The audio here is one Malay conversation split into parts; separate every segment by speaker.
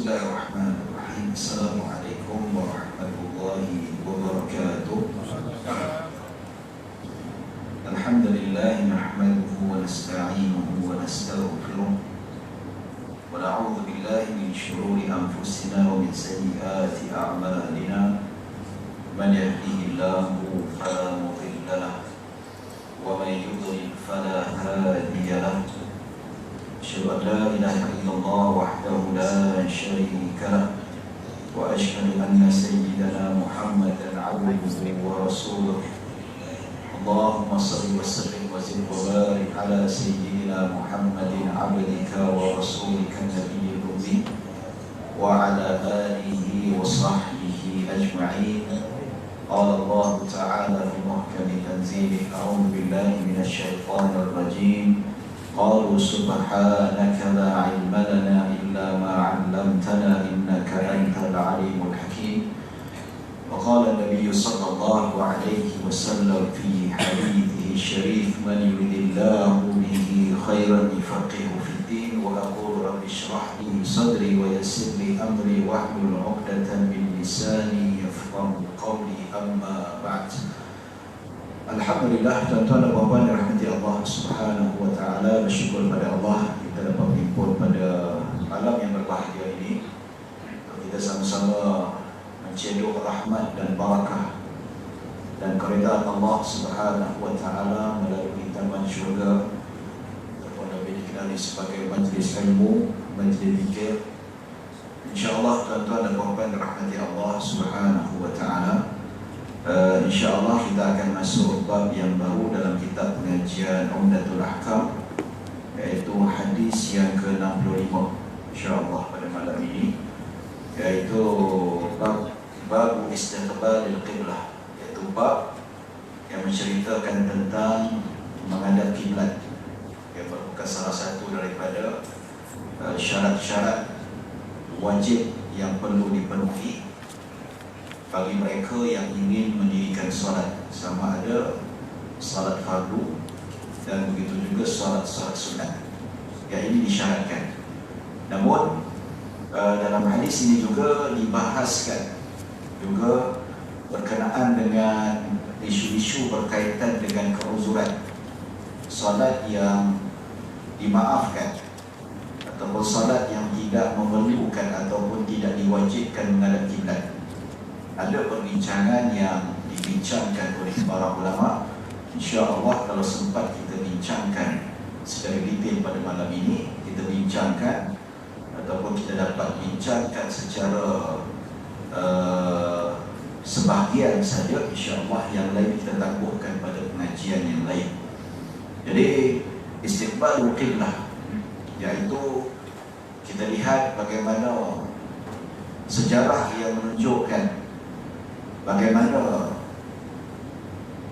Speaker 1: Bismillahirrahmanirrahim. Assalamualaikum warahmatullahi wabarakatuh. Alhamdulillah nahmaduhu wa nasta'inuhu wa nastaghfiruh wa na'udzu billahi min shururi anfusina wa min sayyiati a'malina. Man yahdihillahu fala mudilla lahu wa man yudlil fala hadiya lahu. أشهد أن لا إله إلا الله وحده لا شريك له وأشهد أن سيدنا محمدا عبده ورسوله. اللهم صل وسلم وزد وبارك على سيدنا محمد عبدك ورسولك النبي الأمي وعلى آله وصحبه أجمعين. قال الله تعالى في محكم تنزيله: أعوذ بالله من الشيطان الرجيم. قالوا سبحانك لا علم لنا إلا ما علمتنا إنك أنت العليم الحكيم. وقال النبي صلى الله عليه وسلم في حديثه الشريف: من يرد الله به خيرا يفقهه في الدين. وأقول رب اشرح لي صدري ويسر لي أمري واحلل عقدة من لساني يفقهوا قولي. أما بعد. Alhamdulillah, tuan-tuan dan puan-puan dirahmati Allah Subhanahu wa taala, bersyukur pada Allah kita dapat berhimpun pada malam yang berbahagia ini. Kita sama-sama mencedok rahmat dan barakah dan keridaan Allah Subhanahu wa taala melalui taman syurga ataupun lebih dikenali sebagai majlis ilmu, majlis zikir. Insya-Allah tuan-tuan dan puan-puan dirahmati Allah Subhanahu wa taala. InsyaAllah kita akan masuk bab yang baru dalam kitab pengajian Umdatul Ahkam, iaitu hadis yang ke-65 InsyaAllah pada malam ini, iaitu bab istiqbalil qiblah, iaitu bab yang menceritakan tentang menghadap kiblat, yang merupakan salah satu daripada syarat-syarat wajib yang perlu dipenuhi bagi mereka yang ingin mendirikan solat, sama ada solat fardu dan begitu juga solat sunat. Yang ini disyaratkan. Namun dalam hadis ini juga dibahaskan juga berkenaan dengan isu-isu berkaitan dengan keuzuran, solat yang dimaafkan ataupun solat yang tidak memerlukan ataupun tidak diwajibkan menghadap kiblat. Ada perbincangan yang dibincangkan oleh para ulama. InsyaAllah kalau sempat kita bincangkan secara detail pada malam ini, kita bincangkan ataupun kita dapat bincangkan secara sebahagian saja. InsyaAllah yang lain kita tangguhkan pada pengajian yang lain. Jadi istiqbalul qiblah, iaitu kita lihat bagaimana sejarah yang menunjukkan bagaimana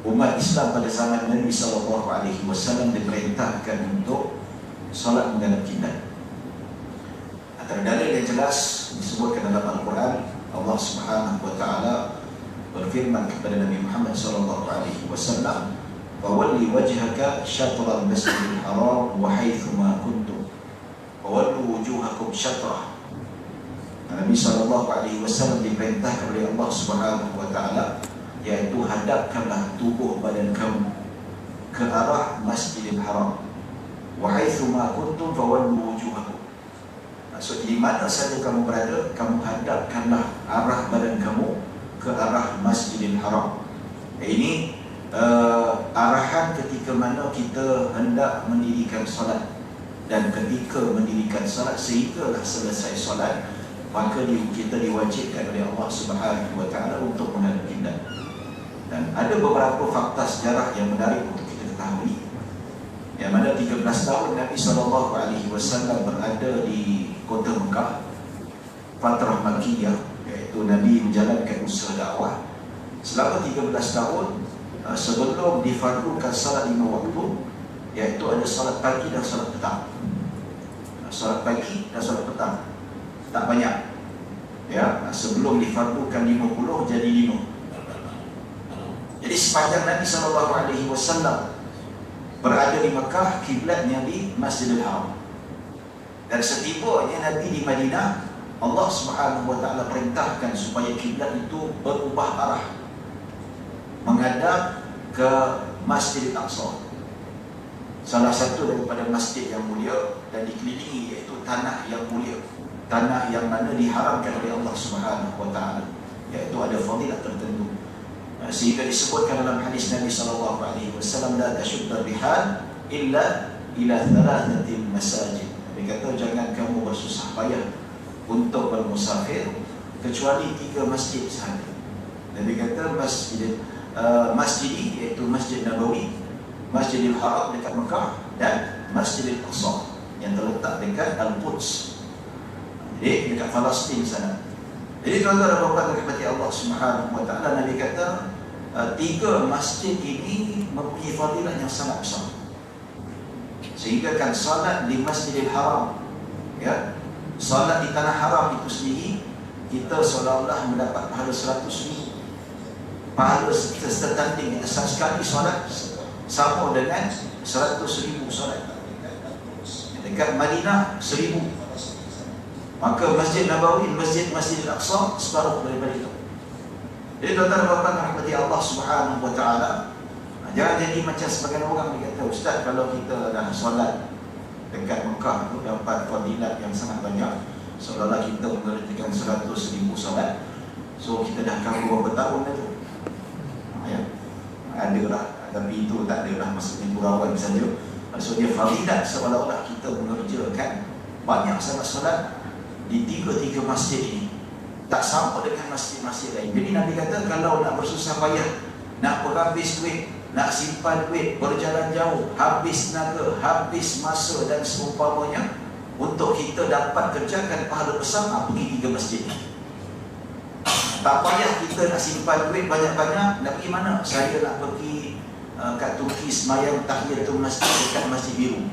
Speaker 1: umat Islam pada zaman Nabi SAW diperintahkan untuk solat menghadap kiblat. Antara dalil yang jelas disebutkan dalam Al-Quran, Allah Subhanahu wa taala berfirman kepada Nabi Muhammad SAW, "Fawalli wajhaka syatral masjidil haram wa haitsu ma kuntum fawallu wujuhakum syatrah." Nabi SAW diperintahkan oleh Allah Subhanahu wa taala, iaitu hadapkanlah tubuh badan kamu ke arah Masjidil Haram. Wa haitsu ma kuntum fawallu wujuhakum. Maksud, di mana saja kamu berada, kamu hadapkanlah arah badan kamu ke arah Masjidil Haram. Ini arahan ketika mana kita hendak mendirikan solat, dan ketika mendirikan solat sehinggalah selesai solat, maka kita diwajibkan oleh Allah Subhanahu wa taala untuk menghadap kiblat. Dan ada beberapa fakta sejarah yang menarik untuk kita ketahui, yang mana 13 tahun Nabi SAW berada di kota Mekah, fatrah Makkiyah, iaitu Nabi menjalankan usaha dakwah selama 13 tahun sebelum difardukan salat 5 waktu, iaitu ada salat pagi dan salat petang. Salat pagi dan salat petang tak banyak, ya, sebelum difardukan 50 jadi 5. Jadi sepanjang Nabi SAW berada di Mekah, kiblatnya di Masjidil Haram. Dan setibanya Nabi di Madinah, Allah Subhanahu wa taala perintahkan supaya kiblat itu berubah arah menghadap ke Masjidil Aqsa, salah satu daripada masjid yang mulia dan dikelilingi iaitu tanah yang mulia, tanah yang mana diharamkan oleh Allah Subhanahu wa taala, iaitu ada fadilah tertentu. Sehingga disebutkan dalam hadis Nabi sallallahu alaihi wasallam, la tashuddu rihal illa ila thalathatin masajid. Dia kata jangan kamu bersusah payah untuk bermusafir kecuali 3 masjid sahaja. Nabi kata masjid iaitu Masjid Nabawi, Masjidil Haram dekat Mekah, dan Masjidil Aqsa yang terletak dekat Al-Quds, jadi dekat Palestin sana. Jadi tuan-tuan dan puan-puan dirahmati Allah Subhanahu wa taala, Nabi kata 3 masjid ini mempunyai fadilah yang sangat besar. Sehingga kan salat di Masjidil Haram, ya, salat di tanah haram itu sendiri, kita seolah-olah mendapat pahala 100,000. Pahala setanding sekali salat sama dengan 100,000 salat. Dekat Madinah 1,000. Maka Masjid Nabawi, Masjidil Aqsa separuh daripada itu. Jadi tuan-tuan dan puan-puan rahmati Allah Subhanahu wa taala, jangan jadi macam sebagian orang dia kata, ustaz, kalau kita dah solat dekat Mekah tu dapat fadilat yang sangat banyak, seolah-olah kita mengerjakan 100,000 solat. So kita dah kawin berapa tahun dah tu? Ya, ada lah, tapi itu tak ada lah, maksudnya gurauan saja. Maksudnya fadilat seolah-olah kita mengerjakan banyak sangat solat di 3 masjid ini, tak sama dengan masjid-masjid lain. Jadi Nabi kata kalau nak bersusah payah, nak berhabis duit, nak simpan duit, berjalan jauh, habis tenaga, habis masa dan seumpamanya, untuk kita dapat kerjakan pahala besar, pergi 3 masjid. Tak payah kita nak simpan duit banyak-banyak, nak pergi mana? Saya nak pergi kat Turki semayang tahiyatul masjid dekat Masjid Biru.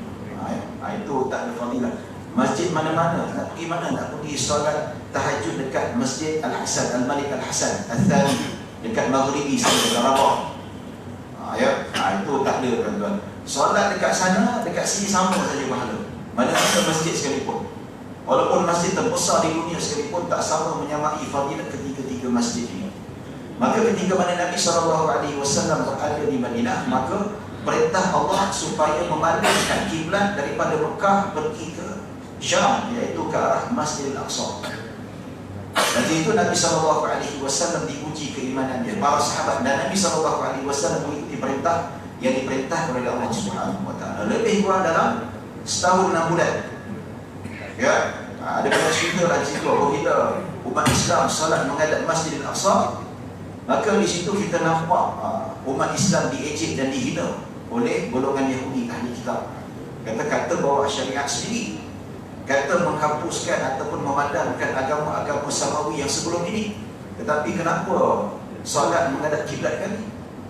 Speaker 1: Itu tak ada fadilah. Masjid mana-mana, nak pergi mana? Nak pergi solat tahajud dekat Masjid Al-Hasan, Al-Malik Al-Hasan Al-Thani dekat Maghribi sampai ke Rabah. Itu tak ada tuan-tuan. Solat dekat sana, dekat sini sama saja pahala, mana-mana masjid sekalipun. Walaupun masjid terbesar di dunia sekalipun, tak sama menyamai fadilah ketiga-tiga masjid ini. Maka ketika mana Nabi SAW berada di Madinah, maka perintah Allah supaya memalingkan kiblat daripada Mekah pergi ke Syam, iaitu ke arah Masjidil Aqsa. Dan itu Nabi SAW diuji keimanan dia, para sahabat, dan Nabi SAW mengikuti perintah yang diperintahkan oleh Allah Subhanahu wa taala. Lebih kurang dalam setahun 6 bulan. Ya, ada banyak cerita lah di situ apabila umat Islam salat menghadap Masjidil Aqsa, maka di situ kita nampak umat Islam diejek dan dihina oleh golongan Yahudi ahli kitab. Kata-kata bahawa syariat sendiri, kata menghapuskan ataupun memandangkan agama-agama samawi yang sebelum ini. Tetapi kenapa solat menghadap kiblat kami?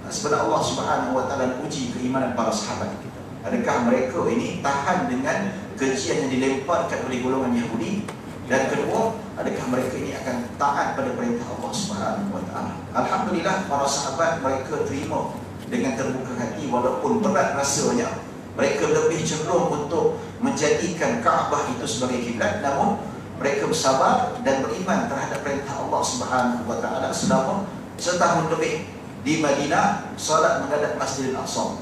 Speaker 1: Sebenarnya Allah Subhanahu wa taala uji keimanan para sahabat kita. Adakah mereka ini tahan dengan kejian yang dilemparkan oleh golongan Yahudi? Dan kedua, adakah mereka ini akan taat pada perintah Allah Subhanahu wa taala? Alhamdulillah, para sahabat mereka terima dengan terbuka hati, walaupun berat rasanya. Mereka lebih cenderung untuk menjadikan Kaabah itu sebagai kiblat, namun mereka bersabar dan beriman terhadap perintah Allah Subhanahu wa taala selama setahun lebih di Madinah solat menghadap Masjidil Aqsa.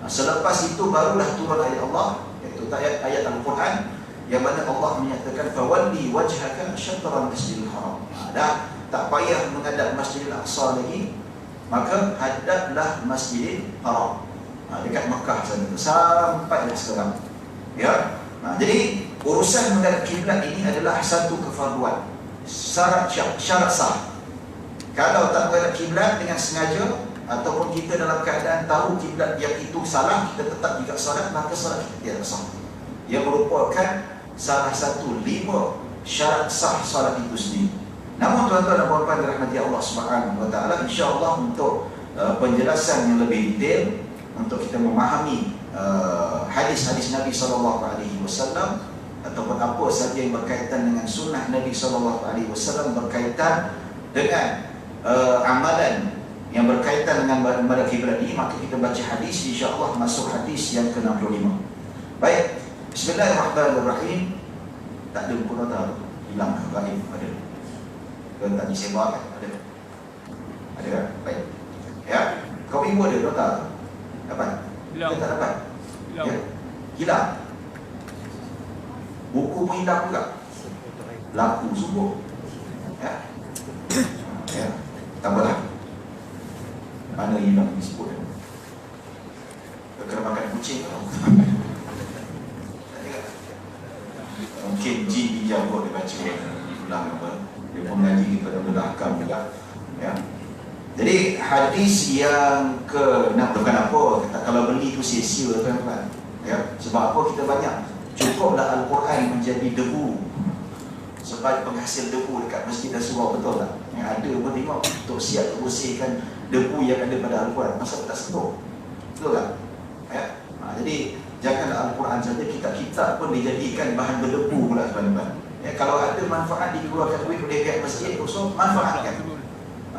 Speaker 1: Selepas itu barulah turun ayat Allah, iaitu ayat Al-Quran yang mana Allah menyatakan fawalli wajhaka syatran Masjidil Haram. Dah tak payah menghadap Masjidil Aqsa lagi, maka hadaplah Masjidil Haram dekat Mekah sana sampai sekarang. Ya. Jadi urusan menghadap kiblat ini adalah satu kefarduan, syarat sah. Kalau tak menghadap kiblat dengan sengaja ataupun kita dalam keadaan tahu kiblat yang itu salah, kita tetap juga solat, maka solat kita tidak sah. Ia merupakan salah satu 5 syarat sah solat itu sendiri. Namun tuan-tuan dan puan-puan dirahmati Allah Subhanahu wa taala, insya-Allah untuk penjelasan yang lebih detail, untuk kita memahami hadis-hadis Nabi SAW ataupun apa sahaja yang berkaitan dengan sunnah Nabi SAW berkaitan dengan amalan yang berkaitan dengan pada kiblat ini, maka kita baca hadis, insya-Allah masuk hadis yang ke-65. Baik, bismillahirrahmanirrahim. Tak ada buku nota. hilang gaib ada. Ke tak disebarkan ada. Ada kan? Baik. Ya. Kau ibu ada doktor? Dapat?
Speaker 2: Hilang.
Speaker 1: Dia tak dapat?
Speaker 2: Hilang.
Speaker 1: Ya. Hilang. Buku pun hilang juga. Laku sungguh. Ya. Ya. Tak apalah. Mana hilang disebut? Kena makan kucing tau. Mungkin jin pinjam kot dia baca ulang apa. Dia pun mengaji kepada belakang juga. Ya. Jadi hadis yang ke nak bukan apa, kata kalau beli tu sia-sia tuan-tuan. Ya. Sebab apa kita banyak cukuplah Al-Quran menjadi debu sebagai penghasil debu dekat masjid dan surau, betul tak? Yang ada pun tengok untuk siap bersihkan debu yang ada pada Al-Quran. Masa tak sentuh. Betul tak? Ya? Jadi janganlah Al-Quran saja, kitab-kitab pun dijadikan bahan berdebu pula tuan-tuan. Ya, kalau ada manfaat dikeluarkan duit oleh pihak masjid, so manfaatkan.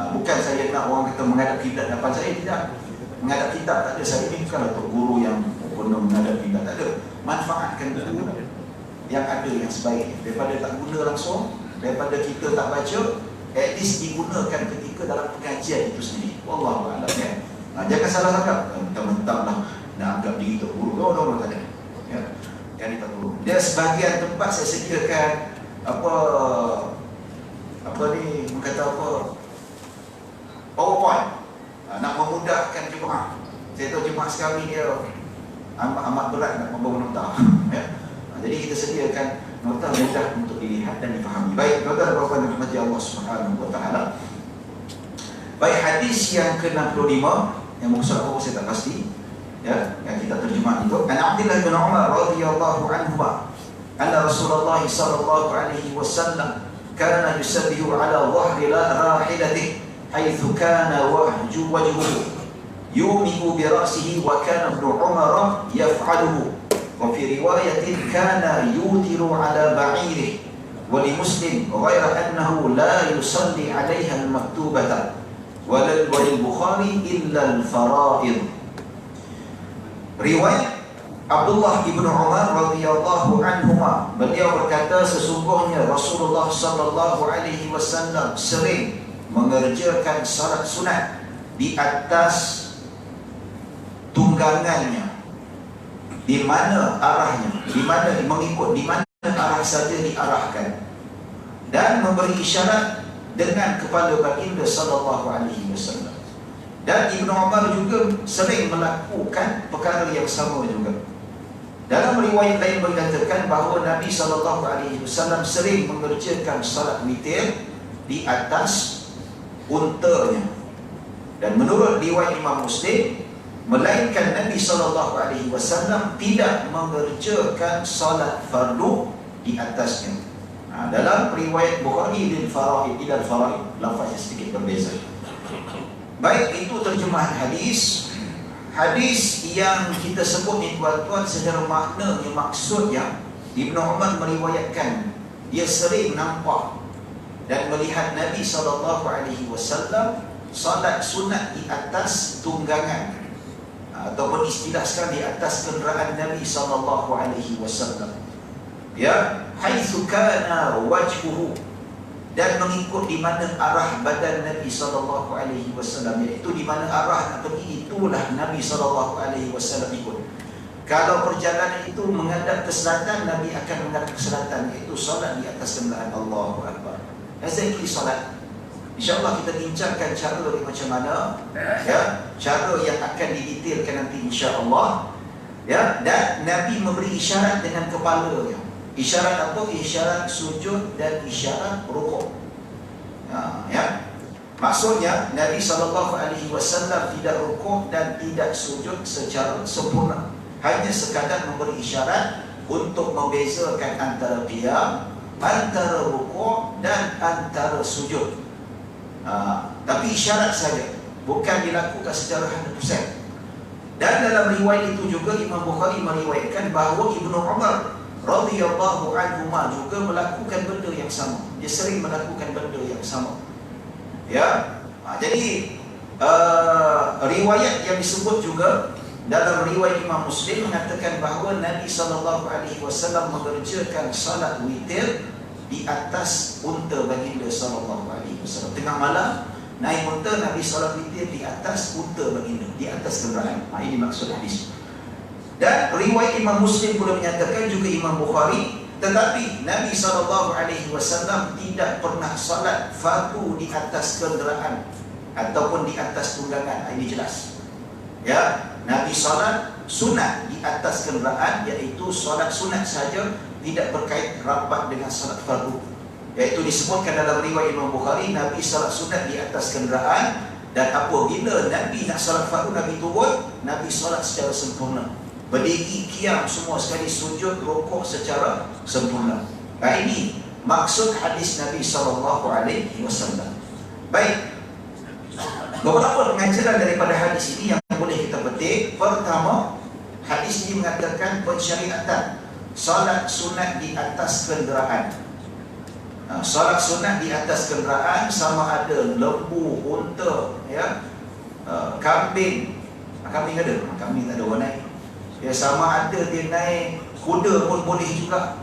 Speaker 1: Bukan saya nak orang kata menghadap kiblat depan saya, tidak. Menghadap kitab tak ada. Saya ni bukanlah untuk guru yang penuh menghadap kiblat, tak ada. Manfaatkan buku yang ada yang sebaik, daripada tak guna langsung, daripada kita tak baca, at least digunakan ketika dalam pengajian itu sendiri. Wallahu a'lam ya. Jangan salah anggap mentang-mentang lah nak anggap diri tu guru. No, tak ada. Ya. Yang ni tak guru. Dia sebahagian tempat saya sediakan apa ni, kata apa, PowerPoint nak memudahkan jemaah. Saya tahu jemaah sekarang ni dia amat berat nak membawa nota. Ya. Jadi kita sediakan nota mudah untuk dilihat dan difahami. Baik, tuan-tuan dan puan-puan yang dirahmati Allah Subhanahu wa taala. Baik, hadis yang ke-65 yang maksud apa saya tak pasti, ya, yang kita terjemah itu. An Abdullah bin Umar radhiyallahu anhu anna Rasulullah sallallahu alaihi wasallam kana yusabbihu ala dhahri rahilatihi haitsu kana wajhuhu yumiku bi ra'sihi wa kana Ibnu Umar yaf'aluhu. وفي رواية كان يوتر على بعيره ولمسلم غير أنه لا يصلي عليها المكتوبة وللبخاري إلا الفرائض. Riwayat Abdullah ibn Umar radhiyallahu anhuma, beliau berkata sesungguhnya Rasulullah sallallahu alaihi wasallam sering mengerjakan salat sunat di atas tunggangannya, di mana arahnya, di mana mengikut, di mana arah saja diarahkan, dan memberi isyarat dengan kepala baginda sallallahu alaihi wasallam. Dan Ibnu Umar juga sering melakukan perkara yang sama juga. Dalam riwayat lain berkatakan bahawa Nabi sallallahu alaihi wasallam sering mengerjakan salat witir di atas untanya. Dan menurut riwayat Imam Muslim, melainkan Nabi SAW tidak mengerjakan salat fardu di atasnya. Dalam riwayat Bukhari lil faraid ila al faraid, lafaznya sedikit berbeza. Baik, itu terjemahan hadis. Hadis yang kita sebut ni tuan-tuan, secara maknanya, maksudnya Ibnu Umar meriwayatkan dia sering nampak dan melihat Nabi SAW salat sunat di atas tunggangan, ataupun istilah sekarang di atas kenderaan Nabi sallallahu alaihi wasallam. Ya, haitsu kana wajhuhu, dan mengikut di mana arah badan Nabi sallallahu alaihi wasallam, iaitu di mana arah nak pergi, itulah Nabi sallallahu alaihi wasallam ikut. Kalau perjalanan itu menghadap ke selatan, Nabi akan menghadap ke selatan, iaitu solat di atas kenderaan. Allahu akbar. Exactly solat. InsyaAllah kita bincangkan cara dia macam mana, ya, cara yang akan didetailkan nanti insyaAllah, ya. Dan Nabi memberi isyarat dengan kepalanya. Isyarat apa? Isyarat sujud dan isyarat rukuk. Ya. Maksudnya Nabi SAW tidak rukuk dan tidak sujud secara sempurna, hanya sekadar memberi isyarat untuk membezakan antara qiyam, antara rukuk dan antara sujud. Tapi isyarat saja, bukan dilakukan secara 100%. Dan dalam riwayat itu juga Imam Bukhari meriwayatkan bahawa Ibnu Umar radhiyallahu anhuma juga melakukan benda yang sama. Dia sering melakukan benda yang sama. Ya. Jadi riwayat yang disebut juga dalam riwayat Imam Muslim mengatakan bahawa Nabi SAW mengerjakan salat witir di atas unta baginda sallallahu alaihi wasallam. Tengah malam naik unta, Nabi solat witir di atas unta baginda, di atas kenderaan. Ini maksud hadis. Dan riwayat Imam Muslim pula menyatakan, juga Imam Bukhari, tetapi Nabi SAW tidak pernah salat fardu di atas kenderaan ataupun di atas tunggangan. Ini jelas. Ya, Nabi salat sunat di atas kenderaan, iaitu salat sunat saja, tidak berkait rapat dengan salat fardu. Iaitu disebutkan dalam riwayat Imam Bukhari, Nabi salat sunat di atas kenderaan, dan apabila Nabi nak salat fardu, Nabi turun, Nabi salat secara sempurna. Berdiri, qiyam, semua sekali, sujud, rukuk secara sempurna. Ini maksud hadis Nabi SAW. Baik, beberapa pengajaran daripada hadis ini yang boleh kita petik. Pertama, hadis ini mengatakan pensyariatan salat sunat di atas kenderaan. Salat sunat di atas kenderaan sama ada lembu, unta, ya, kambing. Kambing ada? Kambing tak ada orang naik. Ya, sama ada dia naik kuda pun boleh juga,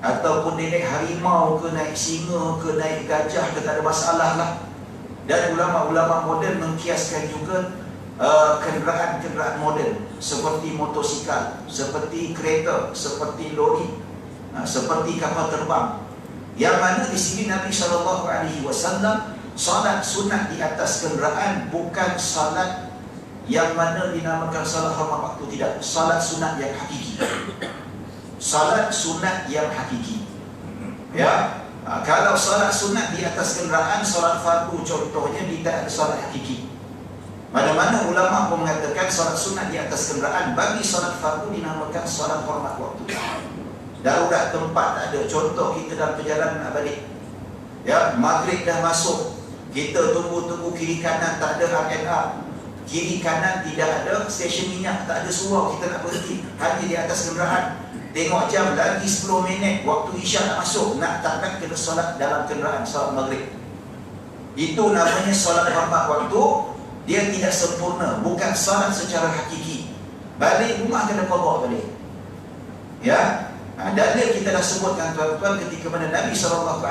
Speaker 1: ataupun dia naik harimau ke, naik singa ke, naik gajah ke, tak ada masalah lah. Dan ulama-ulama moden mengkiaskan juga kenderaan-kenderaan moden seperti motosikal, seperti kereta, seperti lori, seperti kapal terbang, yang mana di sini Nabi SAW salat sunat di atas kenderaan bukan salat yang mana dinamakan salat hormat waktu, tidak. Salat sunat yang hakiki. Salat sunat yang hakiki. Ya, kalau salat sunat di atas kenderaan, salat fardu contohnya, tidak ada salat hakiki. Mana-mana ulama pun mengatakan salat sunat di atas kenderaan bagi salat fardu dinamakan salat hormat waktu. Darurat tempat tak ada. Contoh, kita dalam perjalanan nak balik, ya, maghrib dah masuk, kita tunggu-tunggu kiri kanan tak ada R&R, kiri kanan tidak ada stesen minyak, tak ada surau, kita nak berhenti hanya di atas kenderaan. Tengok jam, lagi 10 minit waktu isyak nak masuk, nak tak nak kena solat dalam kenderaan, solat maghrib. Itu namanya solat hormat waktu. Dia tidak sempurna, bukan solat secara hakiki. Balik rumah kena qada balik. Ya, dalil kita dah sebutkan tuan-tuan ketika mana Nabi SAW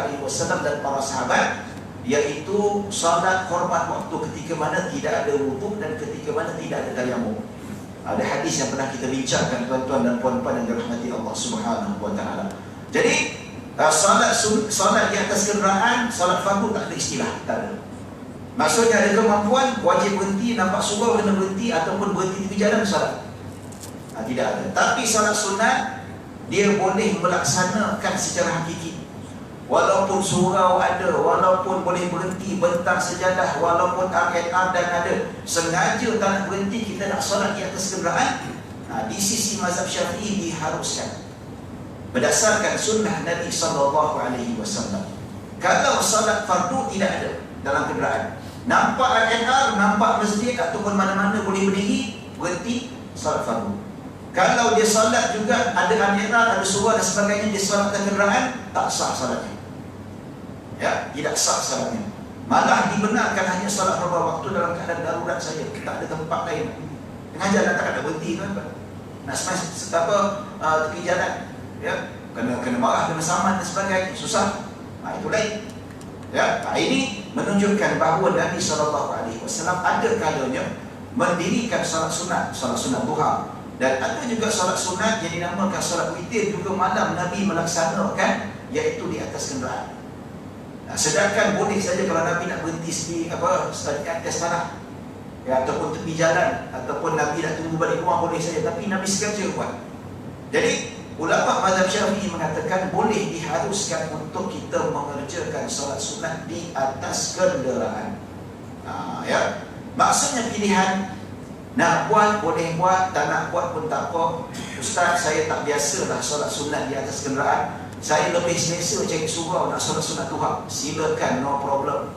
Speaker 1: dan para sahabat, iaitu salat hormat waktu ketika mana tidak ada wuduk dan ketika mana tidak ada tayamum. Ada hadis yang pernah kita bincangkan tuan-tuan dan puan-puan yang dirahmati Allah Subhanahu wa taala. Jadi salat di atas kenderaan, salat fardu tak ada istilah, tak ada. Maksudnya ada kemampuan wajib berhenti, nampak surau kena berhenti, ataupun berhenti di jalan salat. Tidak ada. Tapi salat sunat dia boleh melaksanakan secara hakiki. Walaupun surau ada, walaupun boleh berhenti bentang sejadah, walaupun R&R dan ada, sengaja tak nak berhenti, kita nak solat di atas kenderaan, di sisi mazhab Syafi'i diharuskan berdasarkan sunnah Nabi SAW. Kalau solat fardu tidak ada dalam kenderaan, nampak R&R, nampak masjid ataupun mana-mana boleh berdiri, berhenti, solat fardu. Kalau dia solat juga ada R&R, ada surau dan sebagainya, dia solat dalam kenderaan, tak sah solatnya. Ya, tidak sah salatnya. Malah dibenarkan hanya salat beberapa waktu dalam keadaan darurat saja, tak ada tempat lain. Tengah jalan tak ada berhenti kan? Nak smash tepi jalan, ya, kena marah, kena saman dan sebagainya, susah. Itu lain. Ya, ini menunjukkan bahawa Nabi SAW ada kalanya mendirikan salat sunat duha, dan ada juga salat sunat yang dinamakan salat witir juga malam Nabi melaksanakan, iaitu di atas kenderaan. Sedangkan boleh saja kalau Nabi nak berhenti di atas tanah, ya, ataupun tepi jalan, ataupun Nabi nak tunggu balik rumah, boleh saja. Tapi Nabi sengaja buat. Jadi ulama mazhab Syafi'i mengatakan boleh diharuskan untuk kita mengerjakan solat sunat di atas kenderaan. Ya, maksudnya pilihan. Nak buat boleh buat, tak nak buat pun tak apa. Ustaz, saya tak biasalah solat sunat di atas kenderaan, saya lebih selesa cari surau nak solat sunat duha. Silakan, no problem,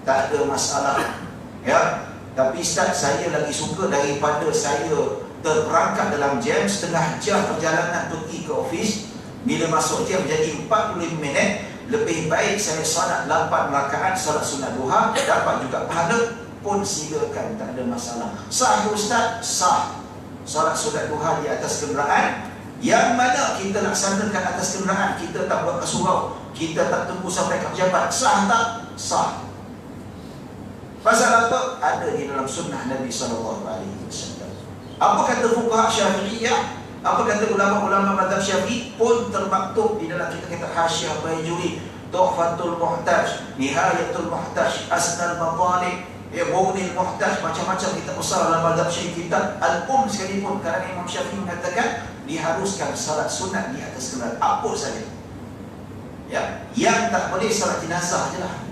Speaker 1: tak ada masalah. Ya, tapi Ustaz, saya lagi suka daripada saya terperangkap dalam jam setengah jam perjalanan pergi ke office, bila masuk jam jadi 45 minit, lebih baik saya solat 8 rakaat solat sunat duha, dapat juga pahala, pun silakan, tak ada masalah. Sah Ustaz? Sah. Solat sunat duha di atas kenderaan, yang mana kita laksanakan atas kenderaan, kita tak buat ke surau, kita tak tunggu sampai ke pejabat. Sah tak? Sah. Pasal apa? Ada di dalam sunnah Nabi SAW. Apa kata fuqaha Syafi'iyah? Apa kata ulama-ulama mazhab Syafi'i pun termaktub di dalam kitab Hasyiah Baiju'i, Tuhfatul Muhtaj, Nihayatul Muhtaj, Asnal Matalib, Mughnil Muhtaj, macam-macam kitab besar dalam mazhab Syafi'i. Kitab Al-Um sekalipun, kerana Imam Syafi'i mengatakan diharuskan salat sunat di atas kendaraan apa saja. Ya, yang tak boleh salat jenazah je lah.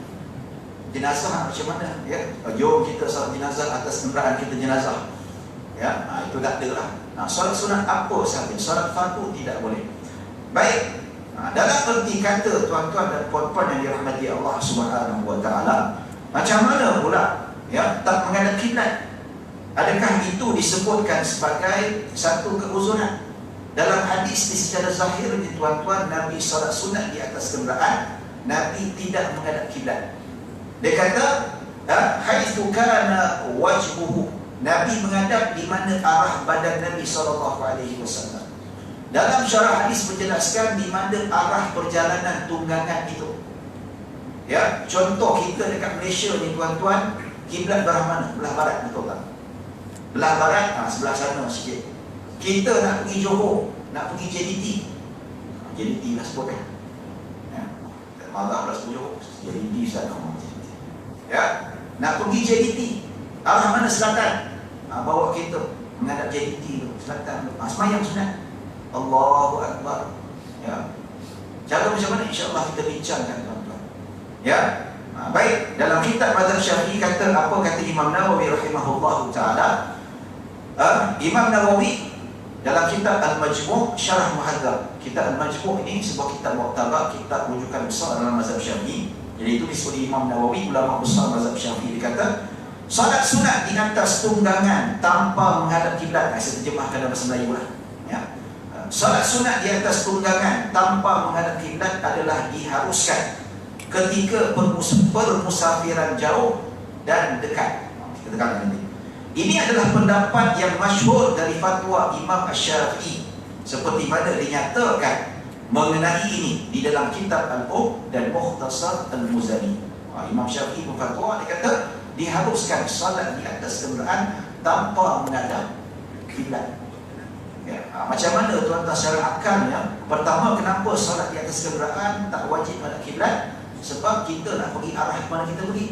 Speaker 1: Jenazah macam mana? Ya, jom kita salat jenazah atas kenderaan kita jenazah. Ya, itu tak ada lah. Salat sunat apa sahaja, salat fardu tidak boleh. Baik, dalam erti kata tuan-tuan dan puan-puan yang dirahmati Allah Subhanahu wa taala, macam mana pula ya tak menghadap kiblat? Adakah itu disebutkan sebagai satu keuzuran? Dalam hadis di secara zahir ni tuan-tuan, Nabi salat sunat di atas kenderaan, Nabi tidak menghadap kiblat. Dia kata, haitsu kana wajhuhu, Nabi menghadap di mana arah badan Nabi SAW. Dalam syarah hadis menjelaskan di mana arah perjalanan tunggangan itu. Ya, contoh kita dekat Malaysia ni tuan-tuan, kiblat belah mana? Belah barat, betul tak? Belah barat, sebelah sana sikit. Kita nak pergi Johor, nak pergi JDT. JDT lah sebut kan? Ya, tak marah lah sebut Johor, JDT sana. Ya, nak pergi JDT, arah mana? Selatan. Bawa kita menghadap JDT tu, selatan tu. Semayang sunat. Allahu Akbar. Ya. Cara macam mana? InsyaAllah kita bincangkan tuan-tuan. Ya. Baik, dalam kitab mazhab Syafi'i kata apa? Kata Imam Nawawi rahimahullahu taala. Imam Nawawi dalam kitab Al-Majmu' Syarah Muhadzab. Kitab Al-Majmu' ini sebuah kitab muktabar, kitab rujukan besar dalam mazhab Syafi'i. Jadi itu disebut Imam Nawawi, ulama besar mazhab Syafi'i. Dia kata salat sunat di atas tunggangan tanpa menghadap kiblat. Saya terjemahkan dalam bahasa Melayu lah. Ya. Salat sunat di atas tunggangan tanpa menghadap kiblat adalah diharuskan ketika permusafiran jauh dan dekat. Kita tekan nanti. Ini adalah pendapat yang masyhur dari fatwa Imam Asy-Syafi'i, seperti mana dinyatakan mengenai ini di dalam kitab Al-Um dan Mukhtasar Al-Muzani. Imam Syafi'i berfatwa, dia kata diharuskan salat di atas kenderaan tanpa menghadap kiblat. Ya, macam mana tuan-tuan secara akalnya? Pertama, kenapa salat di atas kenderaan tak wajib menghadap kiblat? Sebab kita nak pergi arah mana kita pergi.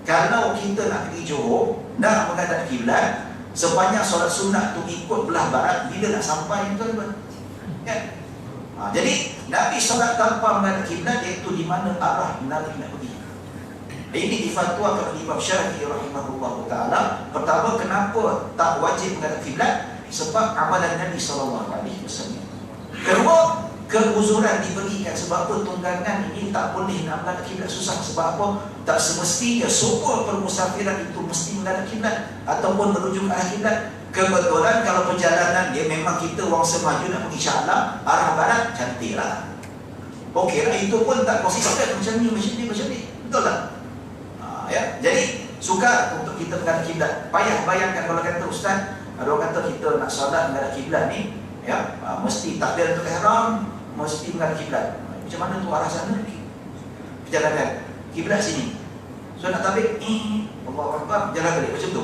Speaker 1: Kalau kita nak pergi Johor, nak menghadap kiblat, sepanjang solat sunat tu ikut belah barat, bila nak sampai tuan-tuan? Ya. Jadi Nabi solat tanpa menghadap kiblat, iaitu di mana arah Nabi nak pergi. Ini difatwakan oleh Imam Syafi'i rahimahullahu taala. Pertama, kenapa tak wajib menghadap kiblat? Sebab amalan Nabi SAW. Kedua, keuzuran diberikan. Sebab apa? Tunggangan ini tak boleh nak menghadap kiblat, susah. Sebab apa? Tak semestinya semua permusafiran itu mesti menghadap kiblat ataupun menuju ke arah kiblat. Kebetulan kalau perjalanan dia memang kita orang semaju nak pergi Shah arah barat, cantiklah. Okeylah, itu pun tak konsisten macam ni, macam ni. Betul tak? Ya, jadi suka untuk kita menghadap kiblat. Payah bayangkan kalau kata ustaz, ada orang kata kita nak salat menghadap kiblat ni, ya, mesti takbiratul ihram, mesti menghadap kiblat. Macam mana tu arah sana? Perjalanan kiblat sini. So nak takbir, Allahu Akbar, jalan balik macam tu.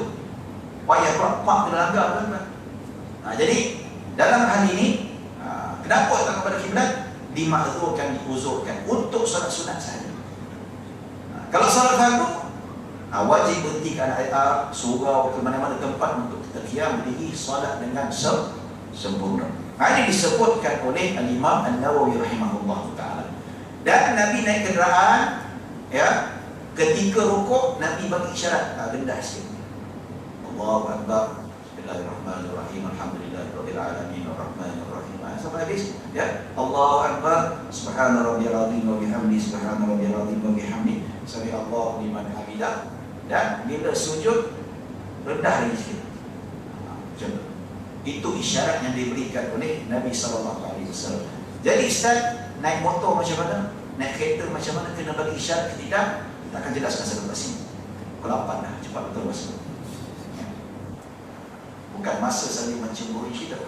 Speaker 1: Payah pak kena langgar kan. Jadi dalam hal ini, kenapa tak kepada kiblat? Dimakzurkan, diuzurkan untuk solat sunat saja. Kalau solat fardu, wajib berhenti ke anak surau, ke mana-mana tempat untuk kita qiyam berdiri solat dengan sempurna. Ini disebutkan oleh Al-Imam An-Nawawi rahimahullah ta'ala. Dan Nabi naik kenderaan, ya, ketika rukuk Nabi bagi isyarat, rendah sikit. Allahu Akbar, Bismillahirrahmanirrahim, Alhamdulillahirabbil alamin, Arrahmanirrahim. Sampai habis, ya. Allahu Akbar, Subhana rabbiyal azim wa bihamdi, Subhana rabbiyal azim wa bihamdi, Sami Allahu liman hamidah. Dan bila sujud, rendah lagi sikit. Macam tu. Itu isyarat yang diberikan oleh Nabi SAW. Jadi Ustaz, naik motor macam mana? Naik kereta macam mana? Kena bagi isyarat ke tidak? Kita akan jelaskan selepas ini. Pukul 8 dah, cepat betul masa. Bukan masa saling mencemburi kita.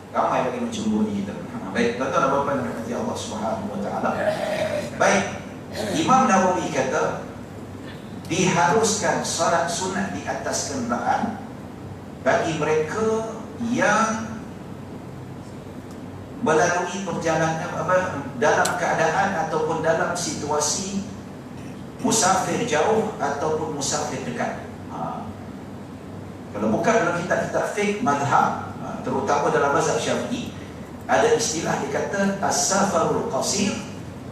Speaker 1: Ramai lagi mencemburi kita. Baik, tuan-tuan dan puan-puan yang dirahmati Allah Subhanahu wa taala. Baik, Imam Nawawi kata diharuskan solat sunat di atas kenderaan bagi mereka yang melalui perjalanan dalam keadaan ataupun dalam situasi musafir jauh ataupun musafir dekat. Kalau bukan dalam kitab-kitab fiqh mazhab, terutama dalam mazhab Syafi'i, ada istilah dikata as-safarul qasir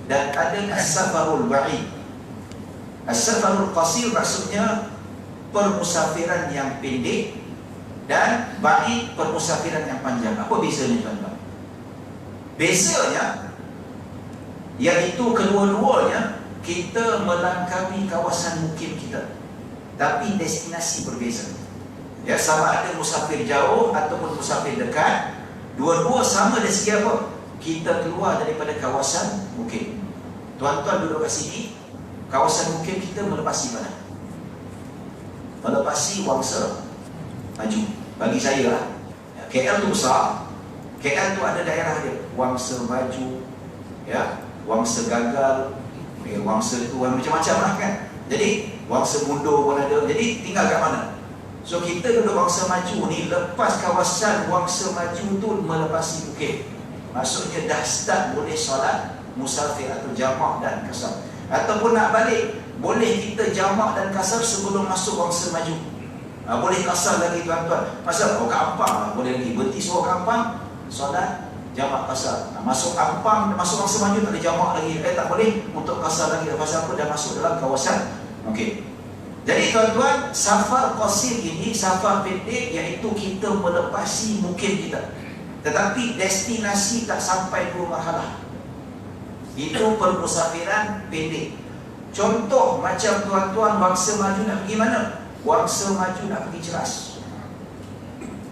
Speaker 1: dan ada as-safarul ba'id. As-safarul qasir maksudnya permusafiran yang pendek dan ba'id permusafiran yang panjang. Apa bezanya tuan-tuan? Bezanya iaitu kedua-duanya kita melangkaui kawasan mukim kita, tapi destinasi berbeza. Ya, sama ada musafir jauh ataupun musafir dekat, dua-dua sama dari segi apa? Kita keluar daripada kawasan mukim. Tuan-tuan duduk kat sini, kawasan mukim kita melepasi mana? Melepasi Wangsa Maju. Bagi saya lah, KL tu besar. KL tu ada daerah dia, Wangsa Maju, ya, Wangsa Gagal, Wangsa tu macam-macam lah kan. Jadi Wangsa Mundur pun ada. Jadi tinggal kat mana? So kita duduk Wangsa Maju ni, lepas kawasan Wangsa Maju tu melepasi bukit. Maksudnya dah start boleh solat musafir atau jamak dan kasar. Ataupun nak balik, boleh kita jamak dan kasar sebelum masuk Wangsa Maju. Boleh kasar lagi tuan-tuan. Masa kat Ampang boleh lagi, berhenti suruh kat Ampang, solat jamak kasar. Masuk Ampang, masuk Wangsa Maju tak boleh jamak lagi. Tak boleh untuk kasar lagi. Pasal apa? Dah masuk dalam kawasan. Okey. Jadi tuan-tuan, safar qasir ini, safar pendek, iaitu kita melepasi mukim kita, tetapi destinasi tak sampai 2 marhalah. Itu permusafiran pendek. Contoh macam tuan-tuan Wangsa Maju nak pergi mana? Wangsa Maju nak pergi Ceras.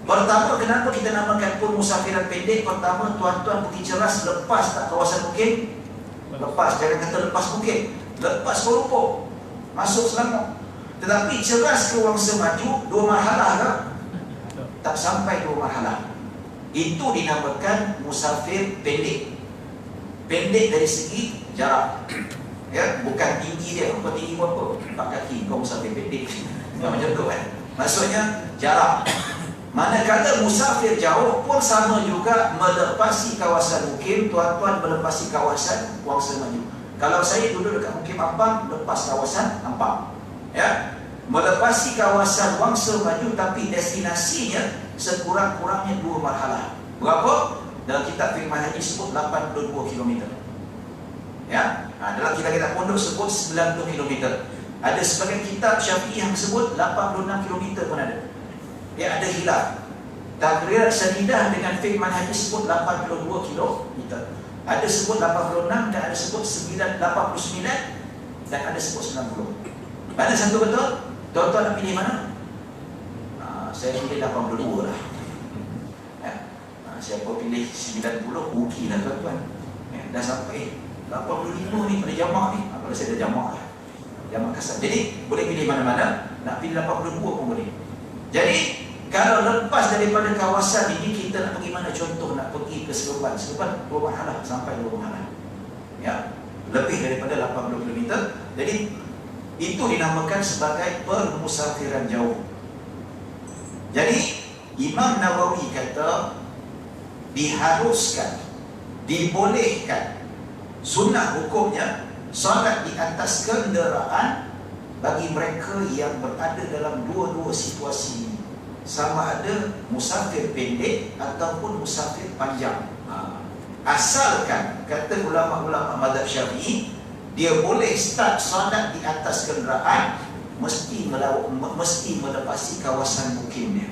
Speaker 1: Pertama, kenapa kita namakan permusafiran pendek? Pertama, tuan-tuan pergi Ceras, lepas tak kawasan mukim? Lepas, jangan kata lepas mukim, lepas Kuala Lumpur, masuk Selangor. Tetapi Ceras ke Wangsa Maju 2 marhalah ke? Tak sampai 2 marhalah. Itu dinamakan musafir pendek. Pendek dari segi jarak, ya, bukan tinggi dia. Kau tinggi berapa? 4 kaki, kau musafir pendek. Macam tu kan? Maksudnya jarak. Manakala musafir jauh pun sama juga, melepasi kawasan mukim. Tuan-tuan melepasi kawasan Wangsa Maju. Kalau saya duduk dekat mukim Ampang, lepas kawasan Ampang, ya, melepasi kawasan Wangsa Maju, tapi destinasinya sekurang-kurangnya 2 marhalah. Berapa? Dalam kitab fiqh manhaji sebut 82 km. Ya, dalam kitab-kitab pondok sebut 90 km. Ada sebagian kitab Syafi'i yang sebut 86 km pun ada. Ya, ada hilaf. Taqrir Sadidah dengan fiqh manhaji sebut 82 km. Ada sebut 86 dan ada sebut 89 dan ada sebut 90. Mana satu betul? Tuan-tuan nak pilih mana? Saya pilih 82 lah. Ya. Siapa pilih 90, rugi lah tuan-tuan. Ya. Dah sampai 85 ni pada jamak ni. Kalau saya dah jamak lah, jamak kasar. Jadi boleh pilih mana-mana. Nak pilih 82 pun boleh. Jadi kalau lepas daripada kawasan ini, kita nak pergi mana? Contoh nak pergi ke Seremban. Seremban 2 marhalah, sampai 2 marhalah. Ya. Lebih daripada 80 km. Jadi itu dinamakan sebagai permusafiran jauh. Jadi Imam Nawawi kata diharuskan, dibolehkan, sunnah hukumnya solat di atas kenderaan bagi mereka yang berada dalam dua-dua situasi ini, sama ada musafir pendek ataupun musafir panjang. Asalkan, kata ulama-ulama mazhab Syafi'i, dia boleh start solat di atas kenderaan, mesti melepasi kawasan mukim dia.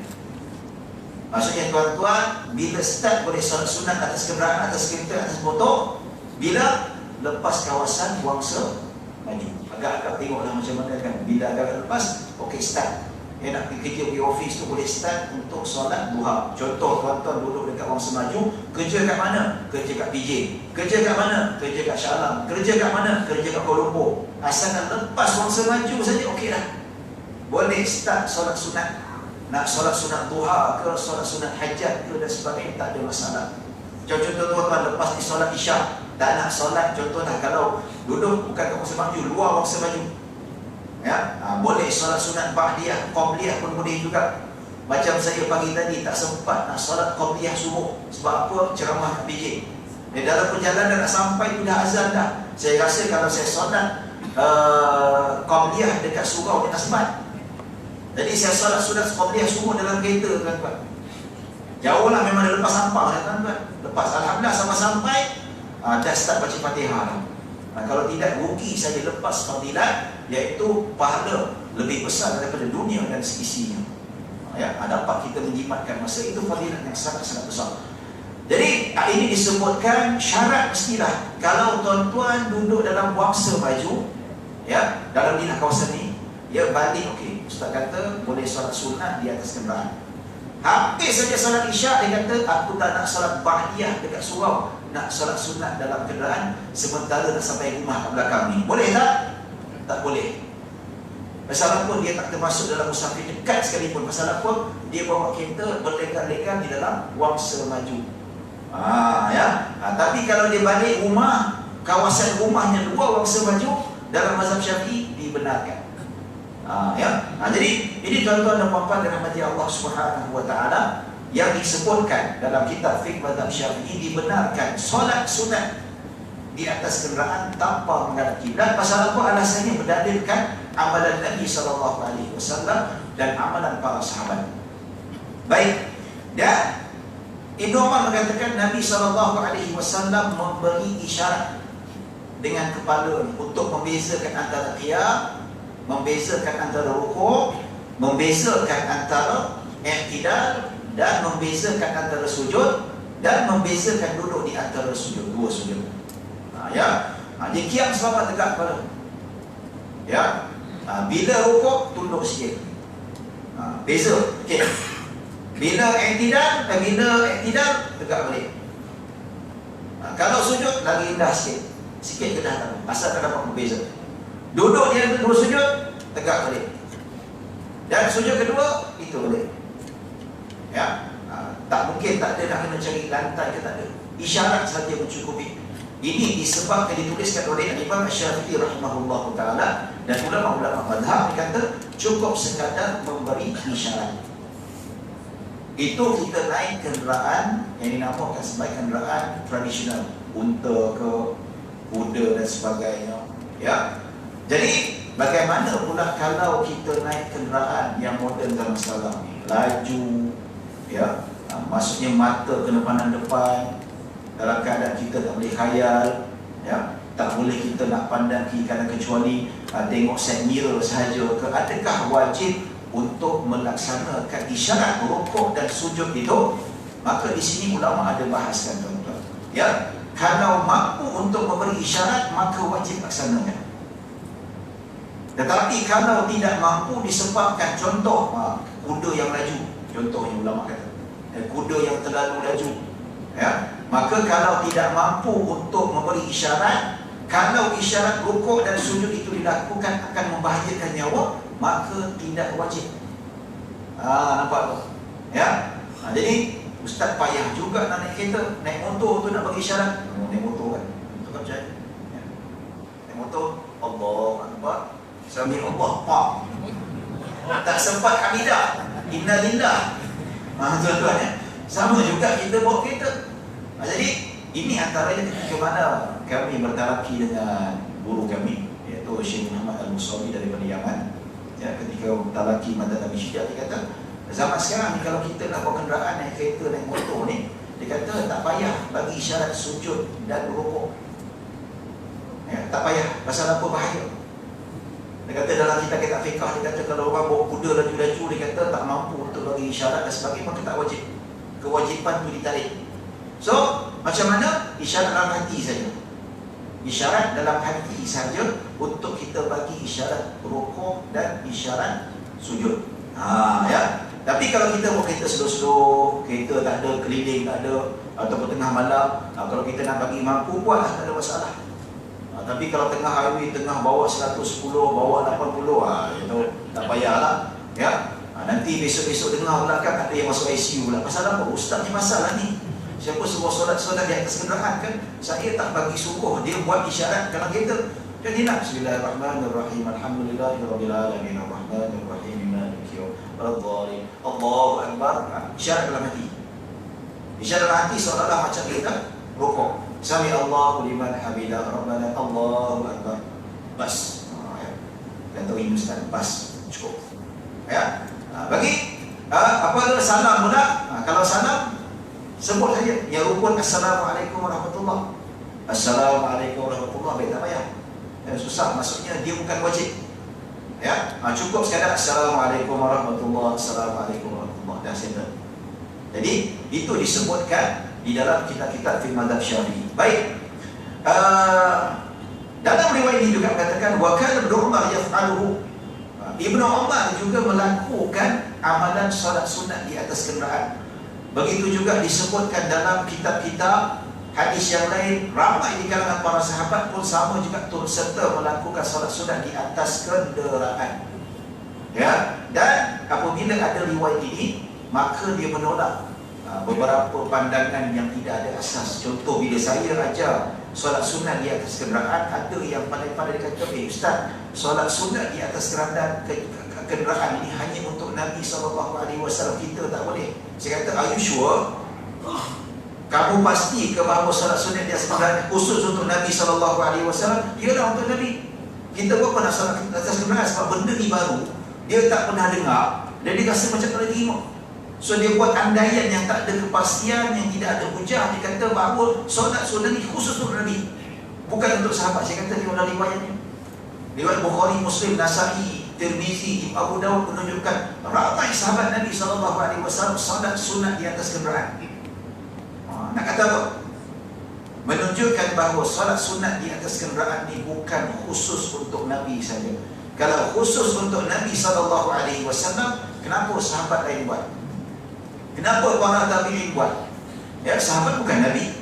Speaker 1: Maksudnya tuan-tuan, bila start boleh solat sunat atas kenderaan, atas kereta, atas motor, bila lepas kawasan Wangsa Maju. Agak-agak tengoklah macam mana kan. Bila agak lepas, okey start. Nak pergi kerja, pergi office tu boleh start untuk solat duha. Contoh tuan-tuan duduk dekat Wangsa Maju, kerja kat mana? Kerja kat PJ. Kerja kat mana? Kerja kat Shah Alam. Kerja kat mana? Kerja kat Kuala Lumpur. Asalkan lepas Wangsa Maju saja, okey dah. Boleh start solat sunat nak solat sunat duha ke, solat sunat hajat ke dan sebagainya, tak ada masalah. Contoh tuan-tuan lepas di solat isyak, tak nak solat, contohlah kalau duduk bukan kat masa maju, luar masa maju, ya, boleh solat sunat ba'diyah, qabliyah pun boleh juga. Macam saya pagi tadi tak sempat nak solat qabliyah subuh. Sebab apa? Ceramah kat Beijing. Dalam perjalanan nak sampai tu dah azan dah. Saya rasa kalau saya solat qabliyah dekat surau dia tak sempat. Jadi saya solat sunat qabliyah semua dalam kereta, tuan-tuan. Jauh lah, memang dah lepas sampah dah, tuan-tuan. Lepas, alhamdulillah sampai dah start baca Fatihah dah. Kalau tidak, rugi saya lepas fadilat, iaitu pahala lebih besar daripada dunia dan seisinya. Ya, dapat kita menjimatkan masa itu, fadilat yang sangat-sangat besar. Jadi ini disebutkan syarat mestilah kalau tuan-tuan duduk dalam wangsa baju, ya, dalam dinah kawasan ni, ya balik, okey, ustaz kata boleh solat sunat di atas kenderaan. Habis saja solat isyak, dia kata aku tak nak solat ba'diyah dekat surau, nak solat sunat dalam kenderaan sementara nak sampai rumah kat belakang ni. Boleh tak? Tak boleh. Pasal apa? Dia tak termasuk dalam musafir dekat sekalipun. Pasal apa? Dia bawa kereta berlegar-legar di dalam wangsa maju. Tapi kalau dia balik rumah, kawasan rumahnya luar wangsa maju, dalam mazhab Syafi'i dibenarkan. Jadi ini tuan-tuan dan puan-puan dirahmati Allah Subhanahu wa taala, yang disebutkan dalam kitab fiqh mazhab Syafi'i dibenarkan solat sunat di atas kenderaan tanpa menghadap kiblat. Pasal apa? Alasannya berdalilkan amalan Nabi SAW dan amalan para sahabat. Baik. Dan Ibnu Umar mengatakan Nabi SAW memberi isyarat dengan kepala untuk membezakan antara qiyam, membezakan antara rukuk, membezakan antara i'tidal, dan membezakan antara sujud, dan membezakan duduk di antara sujud, dua sujud. Dia qiyam selama tegak kepala. Ya. Bila rukuk tunduk sikit. Beza. Okey. Bila i'tidal, tegak balik. Kalau sujud lagi indah sikit. Sikit ke dah, asal tak dapat berbeza. Duduk di antara dua sujud, tegak balik. Dan sujud kedua, itu balik. Ya. Tak mungkin, tak ada nak kena cari lantai ke, tak ada. Isyarat sahaja mencukupi. Ini disebabkan dituliskan oleh Imam Syafi'i rahimahullah ta'ala, dan ulama-ulama madhab dikata cukup sekadar memberi isyarat. Itu kita naik kenderaan yang dinamakan sebagai kenderaan tradisional, unta ke, kuda dan sebagainya. Ya. Jadi bagaimana pula kalau kita naik kenderaan yang moden zaman sekarang ni, laju, ya, maksudnya mata kena pandang depan, dalam keadaan kita tak boleh khayal, ya, tak boleh kita nak pandang kiri kanan kecuali tengok side mirror sahaja ke. Adakah wajib untuk melaksanakan isyarat rukuk dan sujud itu? Maka di sini ulama ada bahaskan, tuan-tuan. Ya, kalau mampu untuk memberi isyarat maka wajib laksanakan. Tetapi kalau tidak mampu disebabkan contoh kuda yang laju, contohnya ulama kata kuda yang terlalu laju, ya, maka kalau tidak mampu untuk memberi isyarat, kalau isyarat rukuk dan sujud itu dilakukan akan membahayakan nyawa, maka tidak wajib. Nampak tu? Ya. Jadi ustaz payah juga nak naik kereta, naik motor tu nak bagi isyarat. Naik motor kan, itu kan macam ya. Naik motor, Allah Akbar, Sami Allah, Pak. Tak sempat hamidah, inna lillah. Tuan-tuan ya. Sama juga kita bawa kereta. Jadi ini antaranya ketika mana kami bertalaki dengan guru kami, iaitu Syekh Muhammad Al-Musawi daripada Yaman. Ya, ketika bertalaki Madad Nabi Syijah, dia kata zaman sekarang ni kalau kita nak bawa kenderaan, naik kereta, naik motor ni, dia kata tak payah bagi isyarat sujud dan rukuk. Ya, tak payah. Pasal apa? Bahaya. Dia kata dalam kitab fiqh, dia kata kalau orang bawa kuda laju-laju, dia kata tak mampu untuk bagi isyarat dan sebagainya, maka tak wajib. Kewajipan itu ditarik. So, macam mana? Isyarat dalam hati saja. Isyarat dalam hati saja untuk kita bagi isyarat rukuk dan isyarat sujud. Ya. Tapi kalau kita bawa kereta slow-slow, kereta tak ada keliling, tak ada, ataupun tengah malam, kalau kita nak bagi mampu, buatlah, tak ada masalah. Tapi kalau tengah highway, tengah bawa 110, bawa 80, itu tak payahlah. Ya. Nanti besok-besok dengar pula kan ada yang masuk ICU pula. Pasal apa? Ustaz ni masalah ni. Siapa semua solat di atas kenderaan kan? Saya tak bagi suruh, dia buat isyarat dalam kereta. Jadi nak Bismillahirrahmanirrahim. Alhamdulillahirabbil alamin arrahmanirrahim maliki yaumiddin. Allahu akbar. Isyarat dalam hati. Isyarat dalam hati seolah-olah macam kita rukuk. Sami Allahu liman hamidah rabbana Allahu akbar. Bas. Kata Hindustan, bas. Cukup. Ya. Bagi apa salam pula? Kalau salam sebut saja ya rukun assalamualaikum warahmatullahi. Assalamualaikum warahmatullahi, baik tak payah. Susah, maksudnya dia bukan wajib. Ya, cukup sekadar assalamualaikum warahmatullahi, assalamualaikum warahmatullahi, dah settle. Jadi itu disebutkan di dalam kitab-kitab fiqh mazhab Syafi'i. Baik. Dalam riwayat ini juga mengatakan wa kana Ibnu Umar yaf'aluhu. Ibnu Umar juga melakukan amalan solat sunat di atas kenderaan. Begitu juga disebutkan dalam kitab-kitab hadis yang lain, ramai di kalangan para sahabat pun sama juga turut serta melakukan solat sunat di atas kenderaan. Ya, dan apabila ada riwayat ini, maka dia menolak beberapa pandangan yang tidak ada asas. Contoh, bila saya ajar solat sunat di atas kenderaan, ada yang pandai-pandai kata, Ustaz, solat sunat di atas kenderaan ini hanya untuk Nabi SAW, kita tak boleh. Saya kata, are you sure? Kamu pasti ke bahawa solat sunat di atas kenderaan khusus untuk Nabi SAW? Ialah untuk Nabi. Kita buat pernah solat di atas kenderaan sebab benda ni baru, dia tak pernah dengar, dan dia rasa macam tak boleh terima. So dia buat andaian yang tak ada kepastian, yang tidak ada hujah. Dia kata bahawa solat sunat ni khusus untuk Nabi, bukan untuk sahabat. Saya kata dia ada riwayatnya. Riwayat Bukhari, Muslim, Nasa'i, Tirmizi, Abu Dawud menunjukkan ramai sahabat Nabi SAW solat sunat di atas kenderaan. Nak kata apa? Menunjukkan bahawa solat sunat di atas kenderaan ni bukan khusus untuk Nabi saja. Kalau khusus untuk Nabi SAW, kenapa sahabat lain buat? Kenapa para tabi'in buat? Ya, sahabat bukan Nabi.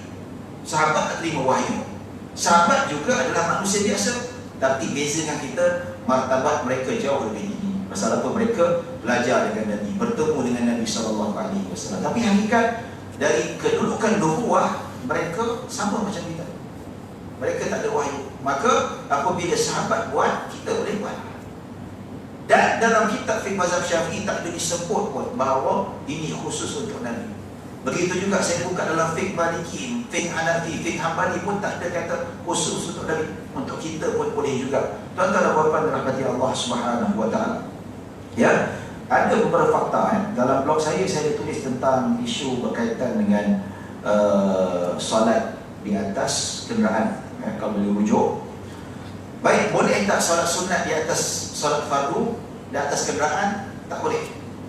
Speaker 1: Sahabat tak terima wahyu. Sahabat juga adalah manusia biasa. Tapi beza dengan kita, martabat mereka jauh lebih tinggi. Pasal apa? Mereka belajar dengan Nabi, bertemu dengan Nabi SAW. Tapi hakikat dari kedudukan nubuwah, mereka sama macam kita. Mereka tak ada wahyu. Maka apabila sahabat buat, kita boleh buat. Dan dalam kitab fiqh mazhab Syafi'i tak ada disebut pun bahawa ini khusus untuk Nabi. Begitu juga saya buka dalam fiqh Maliki, fiqh Hanafi, fiqh Hambali pun tak ada kata khusus untuk Nabi. Untuk kita pun boleh juga. Tuan-tuan dan puan-puan dirahmati Allah Subhanahu wa taala. Ya, ada beberapa fakta dalam blog saya tulis tentang isu berkaitan dengan solat di atas kenderaan. Kalau boleh rujuk. Baik, boleh tak solat sunat di atas solat fardu di atas kenderaan? Tak boleh.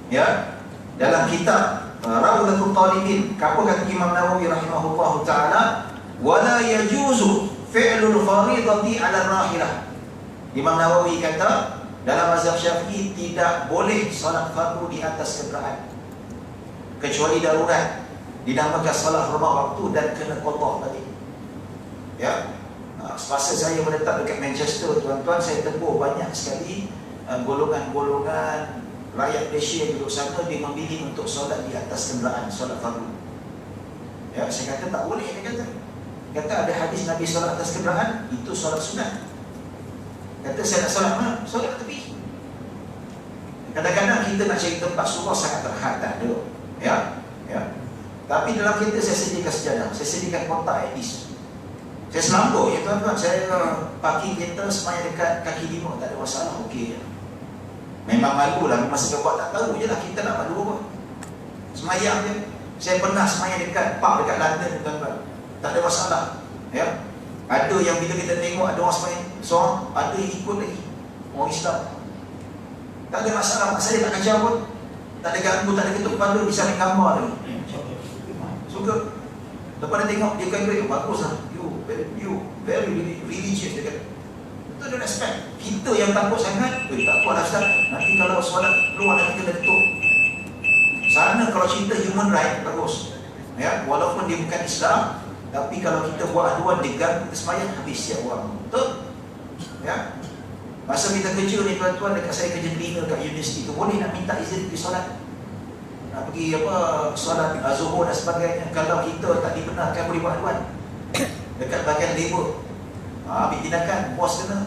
Speaker 1: Ya. Dalam kitab Rawdatul Talibin, apa kata Imam Nawawi rahimahullahu taala, wala yajuzu fi'lul fardhati 'ala rahilah. Imam Nawawi kata dalam mazhab Syafi'i tidak boleh solat fardu di atas kenderaan kecuali darurat, dinamakan solat rumah waktu dan kena qada tadi. Ya. Semasa saya menetap dekat Manchester, tuan-tuan, saya tempuh banyak sekali golongan-golongan rakyat Malaysia yang duduk sana, dia memilih untuk solat di atas kenderaan, solat fardu. Ya, saya kata tak boleh, dia kata ada hadis Nabi solat atas kenderaan, itu solat sunat. Kata saya nak solat mana? Solat tepi. Kadang-kadang kita nak cari tempat surau sangat terhad, tak ada. Ya, ya. Tapi dalam kereta saya sediakan sejadah, saya sediakan kotak at least. Saya selambut ya tuan-tuan, saya parking kereta semayang dekat kaki lima, tak ada masalah, okey je. Memang malu lah, masa buat tak tahu je lah, kita nak malu apa. Semayang je. Saya pernah semayang dekat park dekat London tuan-tuan, tak ada masalah. Ya. Ada yang bila kita tengok ada orang semayang seorang, ada yang ikut lagi, orang Islam. Tak ada masalah, mak saya tak kacau pun, tak ada ganggu, tak ada ketuk kepala, bisa ambil gambar lagi. Suka. Lepas dia tengok, dia kata, bagus lah, you very religious, dia kata. Itu dia respect. Kita yang takut sangat, tak apa lah Ustaz, nanti kalau solat keluar nanti kena ketuk. Sana kalau cerita human right, bagus. Ya, walaupun dia bukan Islam, tapi kalau kita buat aduan, dia ganggu kita semayang, habis siap orang. Betul? Ya. Masa kita kerja ni tuan-tuan, dekat saya kerja cleaner kat universiti tu, boleh nak minta izin pergi solat, nak pergi solat Zuhur dan sebagainya. Kalau kita tak dibenarkan boleh buat haluan dekat bahagian labor, ambil tindakan, bos kena.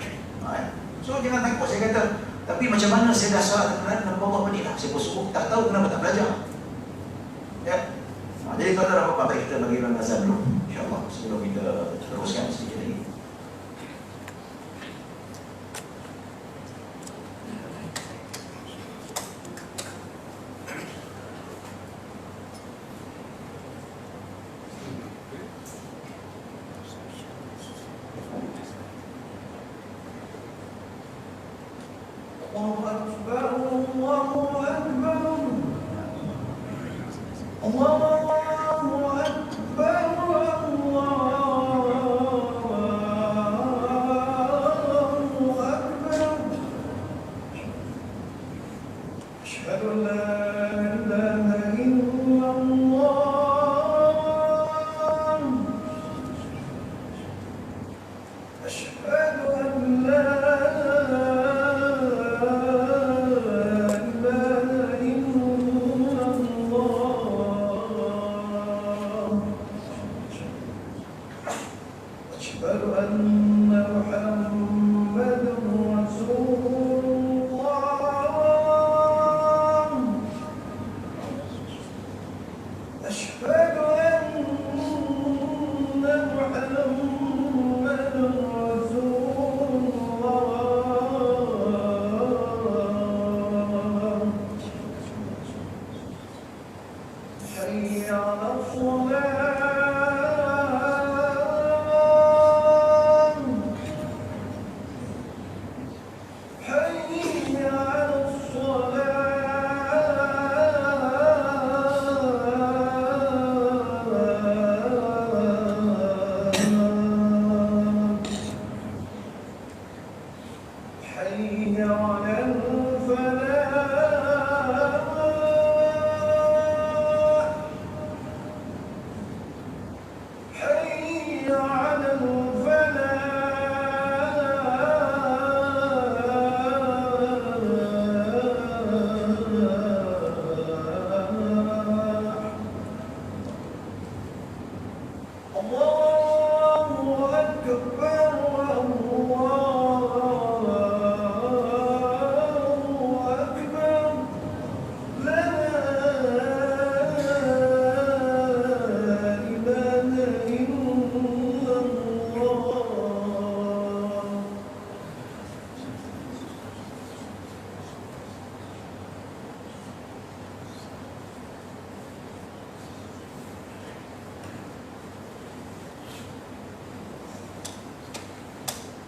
Speaker 1: So jangan takut, saya kata. Tapi macam mana saya dah solat dengan Allah balik lah, saya bersyukur. Tak tahu kenapa tak belajar. Ya. Jadi tuan-tuan, apa kita bagi azan dulu, insyaAllah, sebelum kita teruskan sedikit lagi.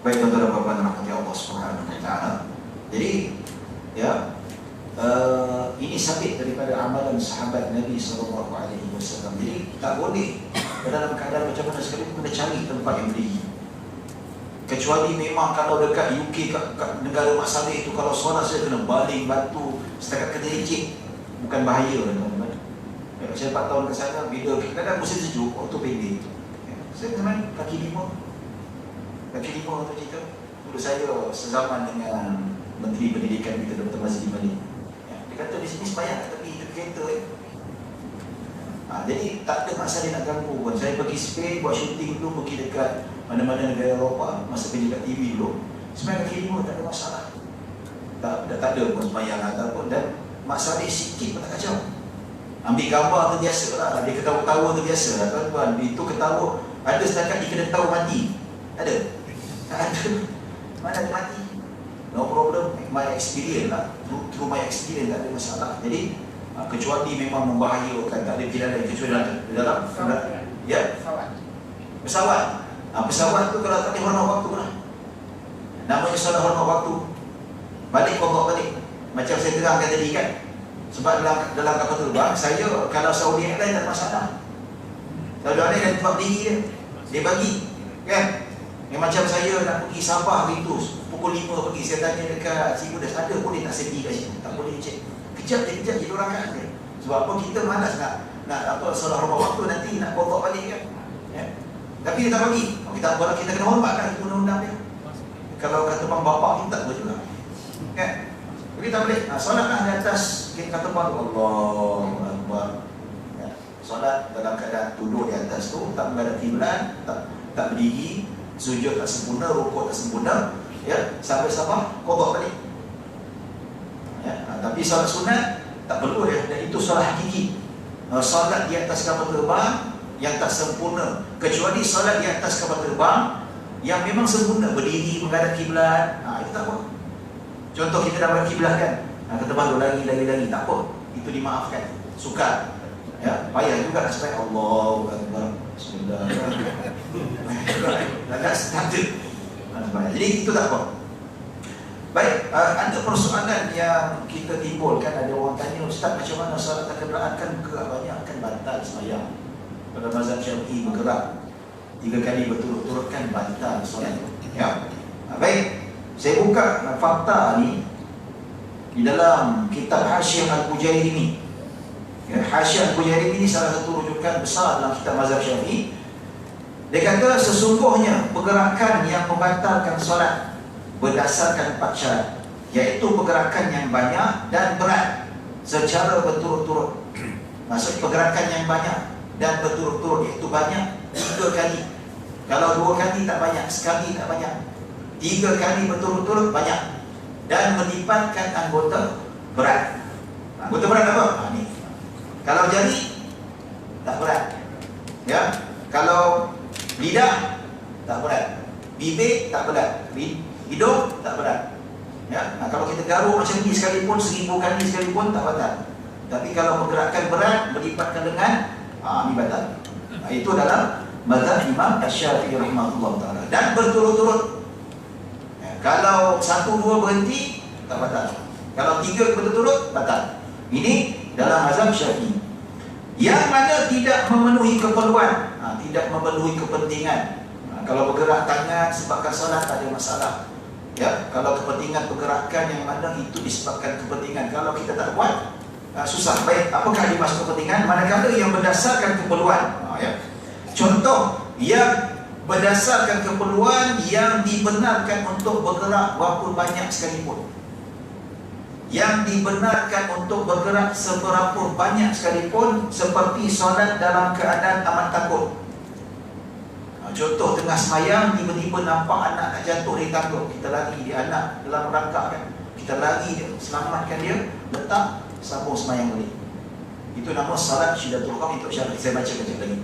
Speaker 1: Baik tuan-tuan dan puan-puan rahmati Allah Subhanahu wa taala. Jadi ya, ini sabit daripada amalan sahabat Nabi sallallahu alaihi wasallam. Jadi tak boleh dalam keadaan macam mana sekalipun kena cari tempat yang berdiri. Kecuali memang kalau dekat UK, kat negara Mak Saleh tu, kalau solat saya kena baling batu setakat kena licin, bukan bahaya tuan-tuan. Ya, saya 4 tahun ke sana, bila kadang-kadang musim sejuk, waktu pendek, saya kena kaki lima tu cerita. Dulu saya sezaman dengan Menteri Pendidikan kita, Dr. Mazli Malik. Dia kata di sini sembahyang kat tepi kereta. Jadi tak ada masalah nak ganggu pun. Saya pergi Spain buat syuting dulu, pergi dekat mana-mana negara Eropah, masa pergi dekat TV dulu, sembahyang kaki lima tak ada masalah. Tak ada pun sembahyang ataupun, dan masalah sikit pun tak kacau. Ambil gambar tu biasa lah, dia ketawa-tawa tu biasa lah tuan-tuan. Itu ketawa, ada setakat dia kena tahu mati. Ada? Tak ada. Mana ada mati? No problem, my experience lah. Through my experience tak ada masalah. Jadi kecuali memang membahayakan, tak ada pilihan lain kecuali dalam ya, pesawat. Pesawat tu kalau tak ada hormat waktu lah, namanya solat hormat waktu, balik kodok balik. Macam saya terangkan tadi kan, sebab dalam kapal terbang saya, kalau Saudi Airlines tak ada masalah. Saudi Airlines ada tempat berdiri dia bagi kan. Yang macam saya nak pergi Sabah hari tu, pukul 5 pergi, saya tanya dekat Cibudas, ada boleh tak safety kat sini? Tak boleh cek. Kejap je orang kan. Sebab apa, kita malas nak solat hormat waktu, nanti nak kodok balik kan. Ya. Tapi dia tak bagi. Kita kena hormat lah itu undang-undang dia. Kalau kata bang bapak kita tak boleh juga. Kan? Jadi tak boleh. Solatlah di atas kata bang Allahu Akbar. Ya. Solat dalam keadaan duduk di atas tu, tak menghadap kiblat, tak berdiri, sujud tak sempurna, rukuk tak sempurna, ya, sampai sabah qada balik. Ya. Tapi solat sunat tak perlu ya, dan itu solat hakiki. Solat di atas kapal terbang yang tak sempurna, kecuali solat di atas kapal terbang yang memang sempurna, berdiri menghadap kiblat, itu tak apa. Contoh kita dah menghadap kiblat kan, kata baru lari, tak apa, itu dimaafkan, suka. Ya, payah juga nak sampai Allahu Akbar, Bismillahirrahmanirrahim, agak standard. Jadi itu tak apa. Baik, ada persoalan yang kita timbulkan. Ada orang tanya, Ustaz, macam mana solat takraat kan kebanyakan batal sembahyang. Pada mazhab Syafi'i bergerak 3 kali berturut-turut kan batal solat. Ya. Baik, saya buka fakta ni di dalam kitab Hasyiah Al-Qujairimi. Ya, Hasyiah Al-Qujairimi ni salah satu rujukan besar dalam kitab mazhab Syafi'i. Dia kata sesungguhnya pergerakan yang membatalkan solat berdasarkan 4 syarat, iaitu pergerakan yang banyak dan berat secara berturut-turut. Maksud pergerakan yang banyak dan berturut-turut iaitu banyak 3 kali. Kalau 2 kali tak banyak, sekali tak banyak, 3 kali berturut-turut banyak, dan melibatkan anggota berat. Anggota berat apa? Ni. Kalau jari tak berat, ya. Kalau lidah tak berat, bibir tak berat, hidung tak berat, ya. Kalau kita garuk macam ni sekalipun, 1000 kali sekalipun tak batal. Tapi kalau pergerakan berat melibatkan dengan ni batal. Itu dalam mazhab Imam Asy-Syafi'i rahimahullah taala, dan berturut-turut. Ya, kalau 1-2 berhenti tak batal. Kalau 3 berturut-turut batal. Ini dalam mazhab Syafi'i. Yang mana tidak memenuhi keperluan, tidak memenuhi kepentingan. Kalau bergerak tangan sebabkan solat tak ada masalah. Ya, kalau kepentingan pergerakan yang mana itu disebabkan kepentingan, kalau kita tak buat susah. Baik, apakah dimaksud kepentingan? Manakala yang berdasarkan keperluan. Ya. Contoh yang berdasarkan keperluan yang dibenarkan untuk bergerak berapa banyak sekalipun, yang dibenarkan untuk bergerak seberapa banyak sekalipun, seperti solat dalam keadaan amat takut. Contoh tengah semayang, tiba-tiba nampak anak nak jatuh dari tangga, kita lari dia, anak dalam merangkak kan, kita lari dia, selamatkan dia, letak, sambung semayang balik. Itu nama salat Syidatul Qam. Itu saya baca kejap lagi.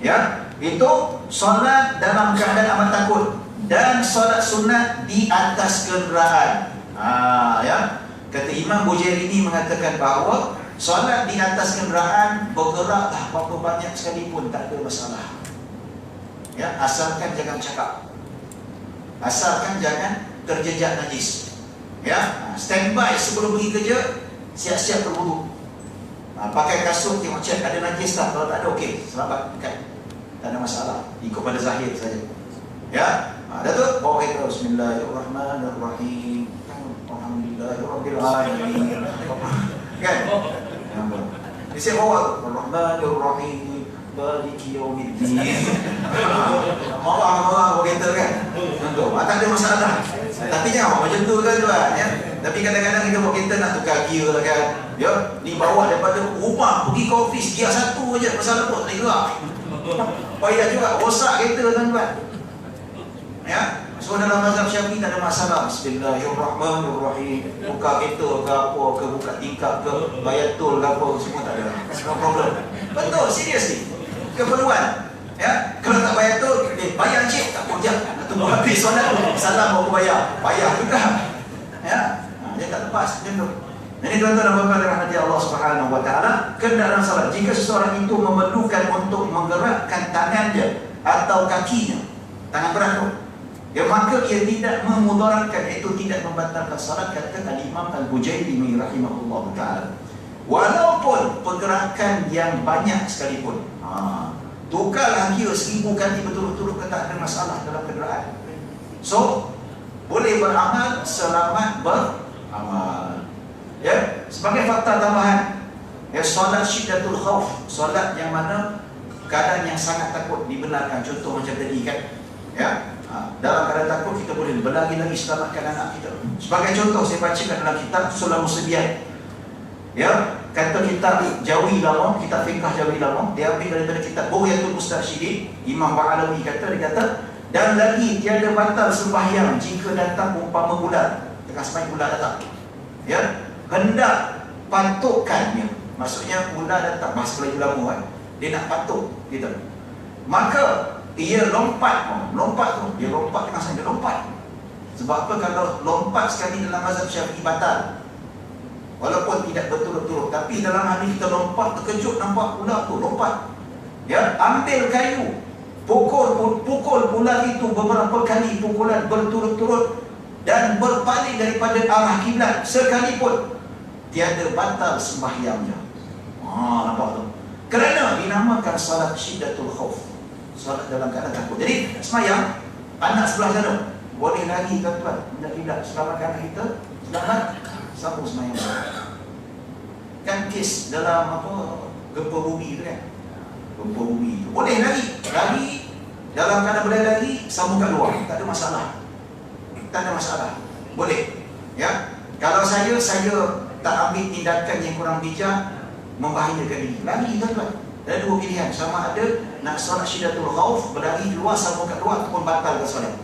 Speaker 1: Ya, itu solat dalam keadaan amat takut, dan solat sunat di atas kenderaan. Ya, kata Imam Bujairi mengatakan bahawa solat di atas kenderaan, bergeraklah berapa banyak sekalipun tak ada masalah. Ya, asalkan jangan cakap, asalkan jangan terjejak najis. Ya, standby sebelum pergi kerja, siap-siap berwudu. Pakai kasut, tengok cek ada najis tak. Kalau tak ada, okey, selamat, dekat, tak ada masalah, ikut pada zahir saja. Ya, dah tu bawa kereta, Bismillahirrahmanirrahim, Alhamdulillahirabbil alamin. Kan? Dia saya bawa Ar-Rahmanir-Rahim, Maliki Yaumiddin. Marah-marah kereta kan. Contoh, tak ada masalah. Tapi jangan macam tu kan tuan, ya. Tapi kadang-kadang kita bawa kereta nak tukar gear lah kan. Ya, ni bawa daripada rumah pergi ke office, gear satu aja, masalah pun tak boleh gerak. Payah juga, rosak kereta tuan-tuan. Ya, so dalam mazhab Syafi'i tak ada masalah. Bismillahirrahmanirrahim, buka kereta ke apa ke, buka tingkap ke, bayar tol ke apa, semua tak ada. No problem. Betul, serius ni. Keperluan. Ya, kalau tak bayar tol, bayar cik, tak pojak. Nak tunggu habis solat, salam baru bayar. Bayar juga. Ya, dia tak lepas macam tu. Jadi tuan-tuan dan puan-puan dirahmati Allah Subhanahu wa taala, kendalam salat, jika seseorang itu memerlukan untuk menggerakkan tangannya atau kakinya, tangan berat tu, ya, maka ia tidak memudaratkan, iaitu tidak membatalkan salat, kata Al-Imam Al-Bujairimi rahimahullah taala. Walaupun pergerakan yang banyak sekalipun. Tukarlah kira 1000 kali berturut-turut, tak ada masalah dalam kenderaan. So, boleh beramal, selamat beramal. Ya, sebagai fakta tambahan, ya, solat Syidatul Khauf, solat yang mana keadaan yang sangat takut dibenarkan. Contoh macam tadi kan. Ya, Dalam keadaan takut kita boleh berlari-lari selamatkan anak kita. Sebagai contoh, saya bacakan dalam kitab Sulam Muslimin. Ya, kata kitab Jawi lama, kitab fiqh Jawi lama, dia ambil daripada kitab Bughyatul Mustarsyidin. Imam Ba'alawi kata, dia kata, dan lagi tiada batal sembahyang jika datang umpama bulan. Tengah sembahyang bulan datang. Ya, hendak patukkannya. Maksudnya bulan datang, bahasa Melayu lama kan. Dia nak patuk gitu. Maka ia lompat tu, dia lompat tengah sana, dia lompat. Sebab apa? Kalau lompat sekali dalam mazhab Syafi'i batal. Walaupun tidak berturut-turut, tapi dalam hal ini kita lompat, terkejut nampak ular tu lompat. Ya, ambil kayu, pukul ular itu beberapa kali pukulan berturut-turut dan berpaling daripada arah kiblat sekalipun, tiada batal sembahyangnya. Nampak tu? Kerana dinamakan salat syiddatul khauf, salat dalam keadaan takut. Jadi sembahyang, anak sebelah sana boleh lari tuan-tuan, hendak kiblat, selamatkan anak kita, selamat, sambung sembahyang. Kan kes dalam gempa bumi tu kan, gempa bumi tu boleh lari dalam keadaan boleh lari, sambung kat luar, tak ada masalah, boleh. Ya, kalau saya tak ambil tindakan yang kurang bijak, membahayakan diri, lari tuan-tuan. Ada dua pilihan, sama ada nak solat syiddatul khauf, berlari di luar, sambung kat luar, ataupun batalkan solat.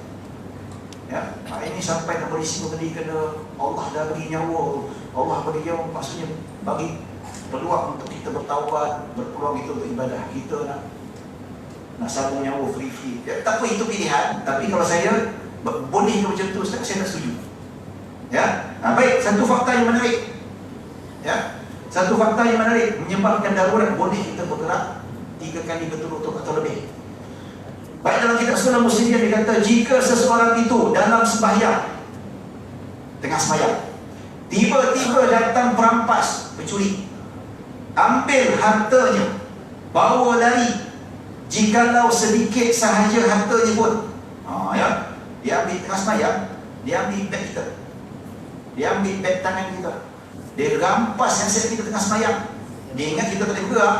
Speaker 1: Ya, ini sampai nak berisiko tadi kena Allah dah beri nyawa, Allah beri nyawa, maksudnya bagi peluang untuk kita bertaubat, berpeluang kita untuk ibadah, kita nak sambung nyawa free. Ya, tak apa, itu pilihan. Tapi kalau saya boleh macam tu, saya tak setuju. Ya, baik, satu fakta yang menarik. Ya, satu fakta yang menarik, menyebabkan darurat boleh kita bergerak 3 kali berturut-turut atau lebih. Baik, dalam kitab Sulam Muslimin dia kata, jika seseorang itu dalam sembahyang, tengah sembahyang, tiba-tiba datang perampas, pencuri, ambil hartanya, bawa lari, jikalau sedikit sahaja hartanya pun, ya, dia ambil tengah sembahyang, dia ambil beg kita, dia ambil beg tangan kita, dia rampas handset kita tengah sembahyang, dia ingat kita tak boleh bergerak.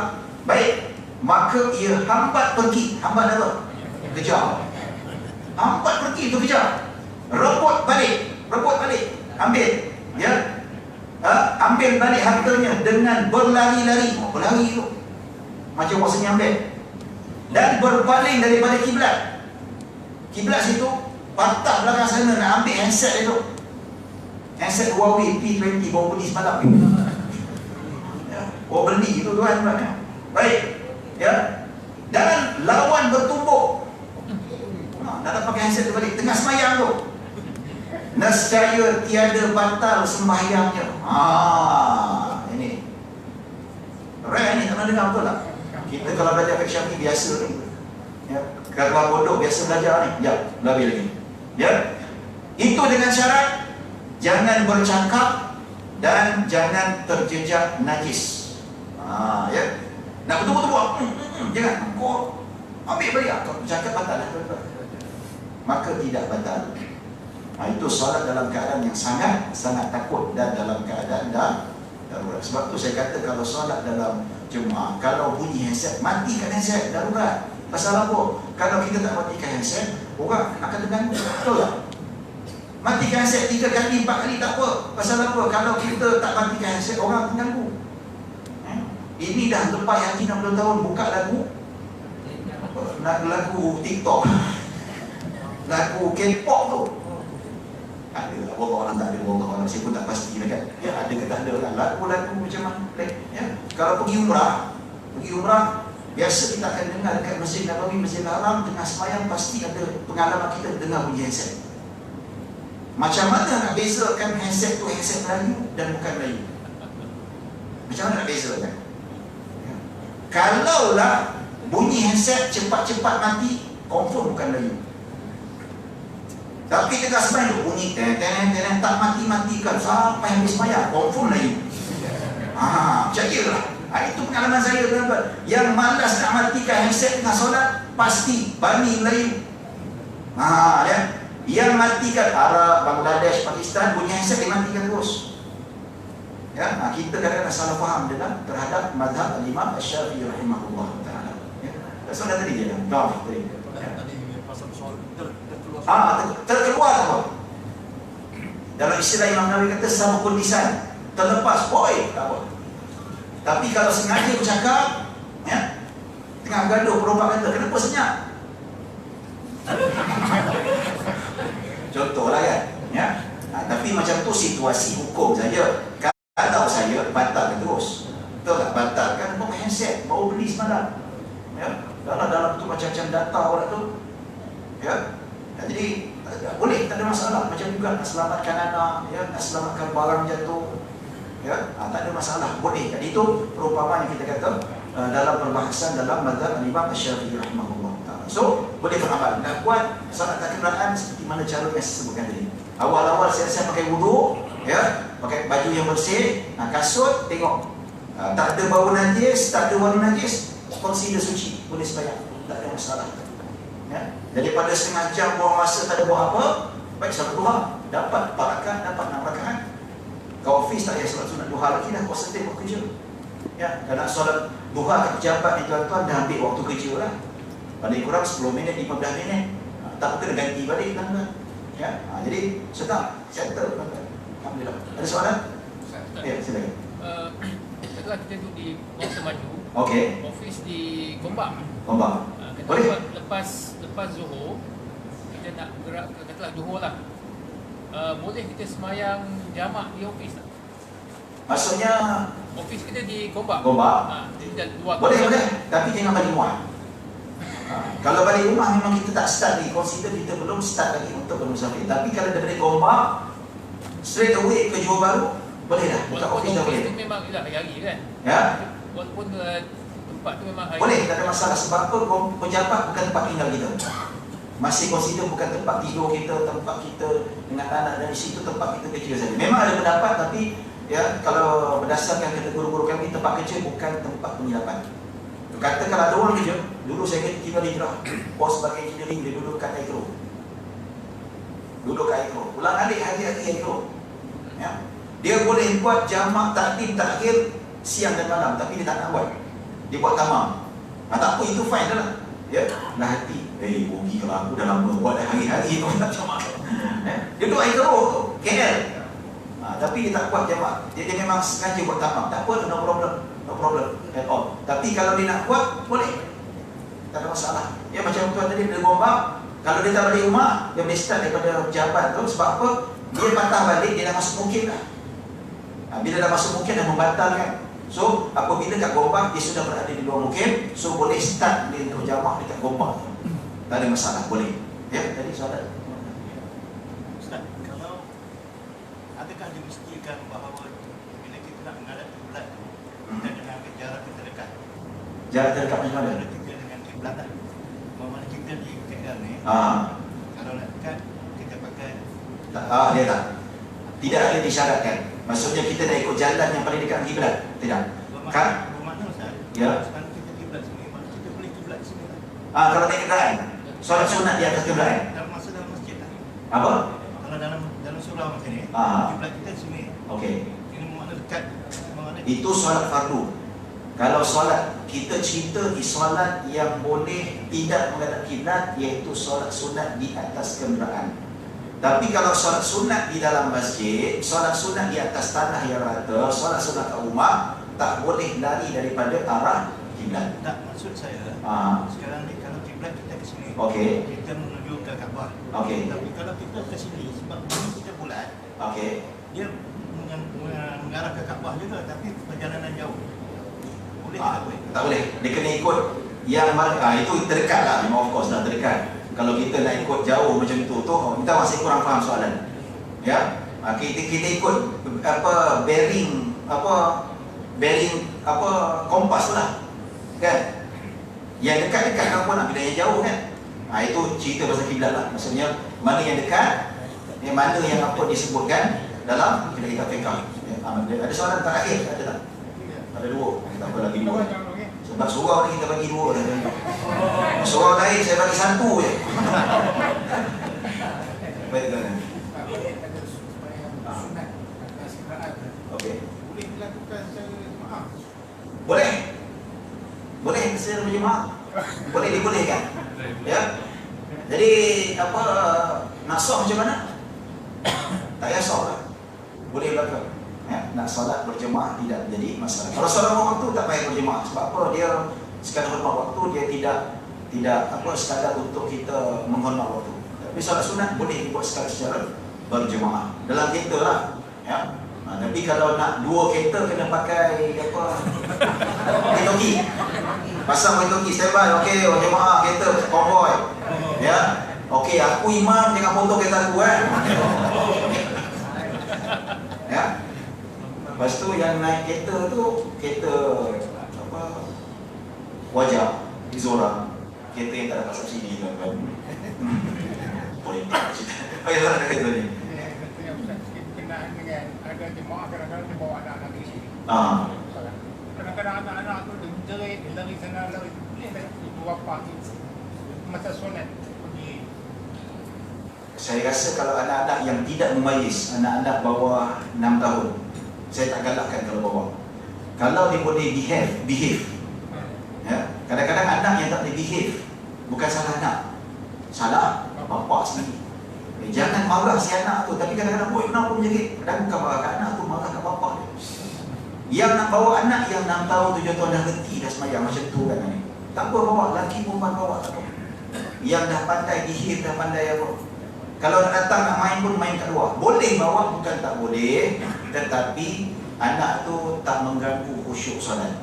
Speaker 1: Baik, maka ia hambat pergi, hambat apa? Kejar, hambat pergi tu, kejar, rebut balik, ambil, ya, ambil balik hartanya dengan berlari-lari, berlari tu macam wasanya ambil, dan berpaling daripada kiblat situ, patah belakang sana nak ambil handset itu, handset Huawei P20 baru beli semalam. Ya, baru beli itu tuan. Baik, ya, dan lawan bertumbuk, nak pakai handset tu balik tengah sembahyang tu, nescaya tiada batal sembahyangnya. Ini rare ni, tak pernah dengar betul tak? Kita kalau belajar fiqh Syafi'i biasa ni, ya, kalau bodoh biasa belajar ni, ya, lebih lagi. Ya, itu dengan syarat jangan bercakap dan jangan terjejak najis. Ya, nak betul-betul buat, jangan kau ambil balik, kau bercakap batal lah, maka tidak batal. Itu solat dalam keadaan yang sangat takut dan dalam keadaan darurat. Sebab tu saya kata kalau solat dalam jemaah, kalau bunyi handset, matikan handset, darurat. Pasal apa? Kalau kita tak matikan handset, orang akan terganggu, betul tak? Matikan handset 3 kali, 4 kali tak apa. Pasal apa? Kalau kita tak matikan handset, orang terganggu. Ini dah lepas haji 60 tahun, buka lagu TikTok, lagu K-pop tu. Ada lah, wallah tak ada, wallah saya pun tak pasti lah kan. Ya, ada ke tak ada lah, lagu-lagu macam mana. Ya, kalau pergi umrah, biasa kita akan dengar dekat Masjid Nabawi, Masjid Haram, tengah sembahyang pasti ada pengalaman kita dengar bunyi handset. Macam mana nak bezakan handset tu handset Melayu dan bukan Melayu? Macam mana nak bezakan? Ya. Kalaulah bunyi handset cepat-cepat mati, confirm bukan Melayu. Tapi tengah sembahyang tu bunyi ten tak mati-matikan sampai habis sembahyang, confirm Melayu. Percayalah. Itu pengalaman saya tuan-tuan. Yang malas nak matikan handset tengah solat, pasti Bani Melayu. Ya. Yang matikan Arab, Bangladesh, Pakistan, bunyi handset dia matikan terus. Ya, kita kadang-kadang salah faham terhadap mazhab Imam Asy-Syafi'i rahimahullah taala. Ya. Soalan tadi dia dah tadi pasal soal terkeluar Terkeluar apa? Dalam istilah Imam Nawawi kata sama kundisan, terlepas, boleh, tak apa. Tapi kalau sengaja bercakap, ya, tengah gaduh perompak kata, kenapa senyap? Contohlah kan, ya. Tapi macam tu situasi hukum saja. Kalau saya batalkan terus, betul tak? Batalkan bawa handset, bawa beli semalam, ya. Dalam tu macam-macam data orang tu, ya. Jadi boleh, tak ada masalah. Macam juga nak selamatkan anak, ya, nak selamatkan barang jatuh, ya, tak ada masalah, boleh. Jadi itu perumpamaan yang kita kata dalam perbahasan dalam mazhab Imam Syafi'i rahimahullah taala. So boleh beramal. Nak buat solat takbiratan seperti mana cara yang saya sebutkan tadi. Awal-awal saya pakai wudu, ya, pakai baju yang bersih, kasut, tengok tak ada bau najis, tak ada warna najis, consider suci, boleh sembahyang, tak ada masalah. Ya. Daripada setengah jam buang masa tak ada buat apa, baik solat duha, dapat 4 rakaat, dapat 6 rakaat. Kau office tak payah solat sunat duha lagi dah, kau setting buat kerja. Ya, kalau nak solat duha kat pejabat ni tuan-tuan dah ambil waktu kerja lah. Paling kurang 10 minit, 15 minit. Tak kena ganti balik tuan-tuan. Ya, jadi sedap, settle tuan-tuan. Alhamdulillah. Ada soalan? Ya, silakan.
Speaker 2: Setelah kita duduk di Bangsa Maju,
Speaker 1: okey.
Speaker 2: office di Gombak.
Speaker 1: Gombak. Boleh.
Speaker 2: Lepas Zuhur, kita nak gerak ke, katalah Zuhur lah. Boleh kita semayang jamak di office tak?
Speaker 1: Maksudnya
Speaker 2: office kita di Gombak.
Speaker 1: Boleh. Tapi jangan balik rumah. Kalau balik rumah memang kita tak start lagi. Consider kita belum start lagi untuk bermusafir. Tapi kalau daripada Gombak straight away ke Johor Bahru, boleh dah. Buka office dah boleh.
Speaker 2: Itu memang hari-hari kan?
Speaker 1: Ya.
Speaker 2: Walaupun tempat tu memang hari.
Speaker 1: Boleh, tak ada masalah. Sebab apa? Pejabat bukan tempat tinggal kita. Masih consider bukan tempat tidur kita, tempat kita dengan anak, dan di situ tempat kita kerja saja. Memang ada pendapat, tapi ya, kalau berdasarkan kata guru-guru kami, tempat kerja bukan tempat penginapan. Kata kalau ada orang kerja, dulu saya kerja tiba hijrah, bos sebagai engineering, dia duduk kat Aikro. Duduk kat Aikro. Ulang alik hari-hari Aikro. Ya. Dia boleh buat jamak takdim takhir siang dan malam, tapi dia tak nak buat. Dia buat tamam. Tak apa, itu fine dah. Ya, dah hati. Rugi kalau aku dah lama buat hari-hari tu tak jamak. Dia duduk Aikro tu, KL. Tapi dia tak buat jamak. Dia memang sengaja buat tamam. Tak apa, no problem at all. Tapi kalau dia nak buat, boleh. Tak ada masalah. Ya, macam tuan tadi dari Gombak, kalau dia tak balik rumah, dia boleh start daripada pejabat tu. Sebab apa? Dia patah balik, dia dah masuk mukim dah. Bila dah masuk mukim, dah membatalkan. So, apabila kat Gombak, dia sudah berada di luar mukim, so boleh start dia untuk jamak dekat Gombak. Tak ada masalah, boleh. Ya, tadi soalan.
Speaker 3: Ustaz, kalau adakah dimestikan bahawa bila kita nak menghadap kiblat tu, kita kena ambil jarak terdekat?
Speaker 1: Jarak terdekat macam mana?
Speaker 3: Kita dengan kiblat lah. Mana kita di KL ni, kalau nak dekat, kita pakai
Speaker 1: dia tak. Tidak ada disyaratkan. Maksudnya kita dah ikut jalan yang paling dekat kiblat. Tidak. Kan?
Speaker 3: Bermakna Ustaz,
Speaker 1: ya.
Speaker 3: sekarang kita kiblat sini, mana kita boleh kiblat sini lah.
Speaker 1: Kalau naik kenderaan, solat sunat di atas kenderaan.
Speaker 3: Dalam masa dalam masjid lah.
Speaker 1: Apa?
Speaker 3: Kalau dalam surau macam ni, kiblat kita sini.
Speaker 1: Okey.
Speaker 3: Ini bermakna dekat.
Speaker 1: Itu solat fardu. Kalau solat, kita cerita di solat yang boleh tidak menghadap kiblat, iaitu solat sunat di atas kenderaan. Tapi kalau solat sunat di dalam masjid, solat sunat di atas tanah yang rata, solat sunat kat rumah, tak boleh lari daripada arah kiblat.
Speaker 3: Tak, maksud saya, sekarang ni kalau kiblat kita ke sini, kita menuju ke Kaabah. Tapi kalau kita ke sini, sebab bumi kita bulat, dia mengarah ke Kaabah juga, tapi perjalanan jauh. Boleh tak boleh?
Speaker 1: Tak boleh. Dia kena ikut yang itu terdekat lah, memang of course dah terdekat. Kalau kita nak ikut jauh macam tu, kita masih kurang faham soalan. Ya, kita ikut bearing kompas lah, kan? Yang dekat-dekat kan pun nak bila yang jauh kan? Itu cerita pasal kiblat lah. Maksudnya mana yang dekat, mana yang apa disebutkan dalam kita fiqh. Ada soalan terakhir, ada tak? Ada dua. Tak apa lagi dua. Sebab surau ni kita bagi dua. Surau lain saya bagi satu je. Baik tuan. Okey.
Speaker 3: Boleh dilakukan secara jemaah?
Speaker 1: Boleh secara berjemaah. Boleh dibolehkan. Ya. Jadi apa, nak solat macam mana? Tak payah solat, boleh belakang. Ya, nak solat berjemaah tidak jadi masalah. Kalau solat waktu tak payah berjemaah. Sebab apa? Dia sekadar hormat waktu, dia tidak apa sekadar untuk kita menghormat waktu. Tapi solat sunat boleh dibuat secara berjemaah. Dalam kereta lah. Ya. Tapi kalau nak dua kereta kena pakai apa? Walkie-talkie. Pasang walkie-talkie standby. Okey, jemaah kereta konvoy. Ya. Okey, aku imam, jangan potong kereta aku Ya. Lepas tu yang naik kereta tu kereta apa? Wajah Izora. Kereta yang tak dapat subsidi tuan-tuan. Politik cerita. Bagaimana nak kata ni?
Speaker 4: Kenaan dengan ada jemaah kadang-kadang dia bawa anak-anak di sini. Kadang-kadang anak-anak tu dia menjerit, dia lari sana lari. Boleh tak ibu bapa tu masa solat pergi?
Speaker 1: Saya rasa kalau anak-anak yang tidak memayis, anak-anak bawah 6 tahun, saya tak galakkan kalau bawa. Kalau dia boleh behave. Ya, kadang-kadang anak yang tak boleh behave bukan salah anak, salah bapa sendiri. Jangan marah si anak tu, tapi kadang-kadang boy kenapa menjerit? Kadang bukan marah kat anak tu, marah kat bapa dia. Yang nak bawa anak yang 6 tahun, 7 tahun dah reti dah semayang macam tu kan ni. Tak apa bawa, lelaki perempuan bawa tak apa. Yang dah pandai behave, dah pandai apa. Kalau nak datang nak main pun main kat luar. Boleh bawa, bukan tak boleh, tetapi anak tu tak mengganggu khusyuk solat.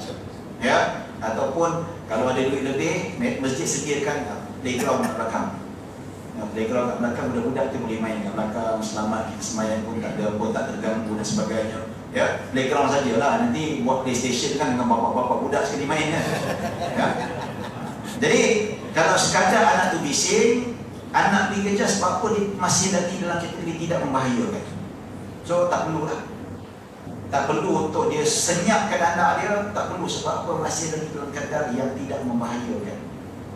Speaker 1: Ya, ataupun kalau ada duit lebih, masjid sediakan playground kat belakang. Playground kat belakang, budak-budak tu boleh main kat belakang, selamat kita semayang pun tak ada pun, tak terganggu dan sebagainya. Ya, playground sajalah, nanti buat PlayStation kan dengan bapak-bapak budak sekali main kan. Ya. Jadi kalau sekadar anak tu bising, anak pergi kerja sebab apa dia masih lagi dalam kategori tidak membahayakan. So tak perlulah. Tak perlu untuk dia senyapkan anak dia, tak perlu sebab apa masih lagi dalam kadar yang tidak membahayakan.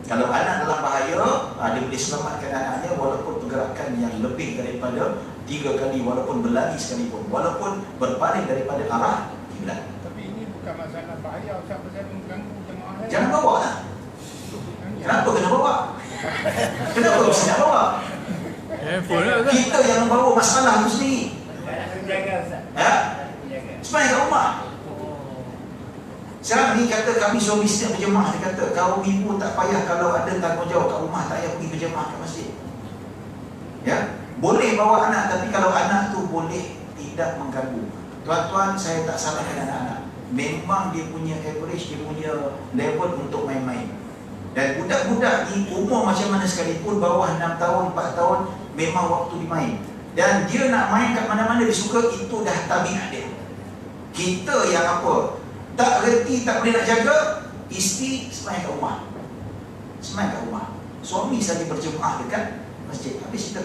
Speaker 1: Kalau anak dalam bahaya, dia boleh selamatkan anaknya walaupun pergerakan yang lebih daripada 3 kali, walaupun berlari sekalipun, walaupun berpaling daripada arah kiblat.
Speaker 4: Tapi ini bukan masalah bahaya, siapa saya mengganggu jemaah lain.
Speaker 1: Jangan bawa lah. Kenapa kena bawa? Kenapa mesti nak bawa? Kita yang membawa masalah itu sendiri.
Speaker 3: Jaga Ustaz.
Speaker 1: Ya? Sebenarnya kat rumah. Sekarang ni kata kami suami setiap berjemaah, dia kata kaum ibu tak payah kalau ada tanggungjawab kat rumah, tak payah pergi berjemaah ke masjid. Ya, boleh bawa anak, tapi kalau anak tu boleh tidak mengganggu. Tuan-tuan, saya tak salahkan anak-anak. Memang dia punya average, dia punya level untuk main-main. Dan budak-budak ni umur macam mana sekalipun, bawah 6 tahun, 4 tahun, memang waktu dia main. Dan dia nak main kat mana-mana dia suka, itu dah tabiat dia. Kita yang apa? Tak reti, tak boleh nak jaga, isteri semayang kat rumah. Semayang kat rumah. Suami saja berjemaah dekat masjid. Habis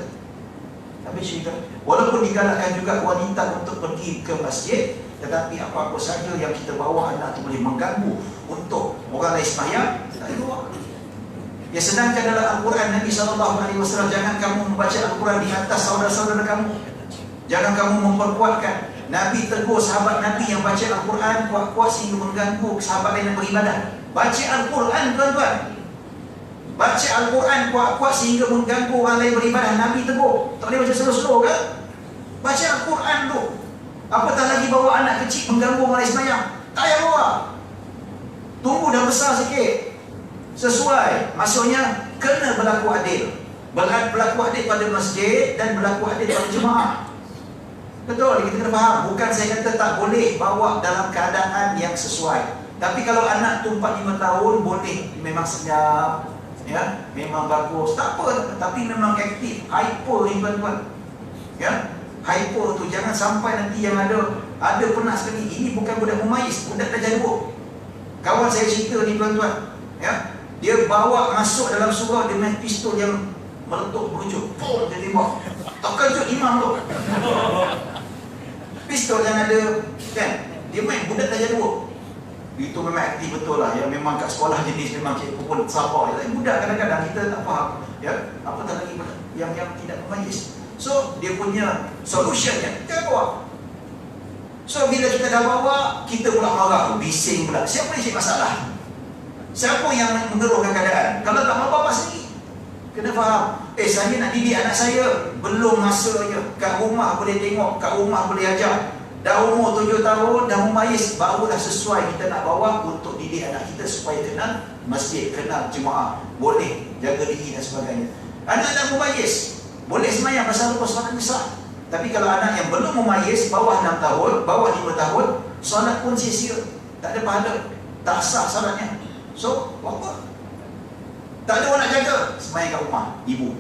Speaker 1: cerita. Walaupun digalakkan juga wanita untuk pergi ke masjid, tetapi apa-apa saja yang kita bawa anak tu boleh mengganggu untuk orang lain semayang, tak boleh bawa. Ya, sedangkan dalam Al-Quran Nabi SAW, jangan kamu membaca Al-Quran di atas saudara-saudara kamu. Jangan kamu memperkuatkan. Nabi tegur sahabat Nabi yang baca Al-Quran kuat-kuat sehingga mengganggu sahabat lain yang beribadah. Baca Al-Quran tuan-tuan. Baca Al-Quran kuat-kuat sehingga mengganggu orang lain beribadah. Nabi tegur. Tak boleh baca slow-slow ke? Baca Al-Quran tu. Apatah lagi bawa anak kecil mengganggu orang lain semayang. Tak payah bawa. Tunggu dah besar sikit. Sesuai. Maksudnya kena berlaku adil. Berlaku adil pada masjid dan berlaku adil pada jemaah. Betul, kita kena faham. Bukan saya kata tak boleh bawa dalam keadaan yang sesuai. Tapi kalau anak tu 4-5 tahun, boleh. Memang senyap, ya, memang bagus, tak apa. Tapi memang aktif, hyper ni tuan-tuan. Ya, hyper tu jangan sampai nanti yang ada pernah sekali. Ini bukan budak memayis, budak dah jaduk. Kawan saya cerita ni tuan-tuan, ya, dia bawa masuk dalam surau, dia main pistol yang meletup berujuk. Dia tembak. Tak kejut imam tu. Pistol yang ada, kan? Dia main, budak dah jaduk. Itu memang aktif betul lah. Yang memang kat sekolah jenis memang cikgu pun sabar. Budak kadang-kadang kita tak faham, ya, apa tak lagi yang tidak memayis. So dia punya solutionnya kita bawa. So bila kita dah bawa, kita pula marah, bising pula. Siapa yang cari masalah? Siapa yang mengeruhkan keadaan? Kalau tak mau bapak sendiri, kena faham. Saya nak didik anak saya, belum masanya. Kat rumah boleh tengok, kat rumah boleh ajar. Dah umur 7 tahun, dah memayis, barulah sesuai kita nak bawa untuk didik anak kita supaya kenal masjid, kenal jemaah, boleh jaga diri dan sebagainya. Anak dah memayis, boleh semayang pasal lupa solat besar. Tapi kalau anak yang belum memayis, bawah 6 tahun, bawah 5 tahun, solat pun sia-sia, tak ada pahala, tak sah solatnya. So, buat apa? Tak ada orang nak jaga, semayang kat rumah, ibu.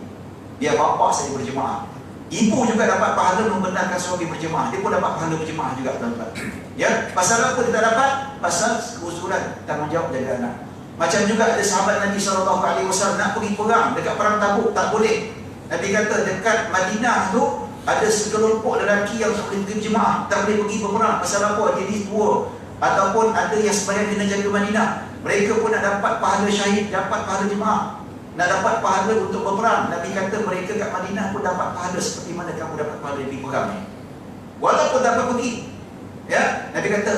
Speaker 1: Dia bapa saya berjemaah. Ibu juga dapat pahala membenarkan suami berjemaah. Dia pun dapat pahala berjemaah juga, tuan-tuan. Ya, pasal apa dia tak dapat? Pasal keuzuran, tanggungjawab jaga anak. Macam juga ada sahabat Nabi SAW nak pergi perang dekat perang Tabuk, tak boleh. Nabi kata dekat Madinah tu ada sekelompok lelaki yang tak boleh pergi berjemaah, tak boleh pergi berperang. Pasal apa? Dia tua. Ataupun ada yang sebayang kena jaga Madinah. Mereka pun nak dapat pahala syahid, dapat pahala jemaah, nak dapat pahala untuk berperang. Nabi kata mereka kat Madinah pun dapat pahala seperti mana kamu dapat pahala di perang ni. Walaupun dapat pergi. Ya, Nabi kata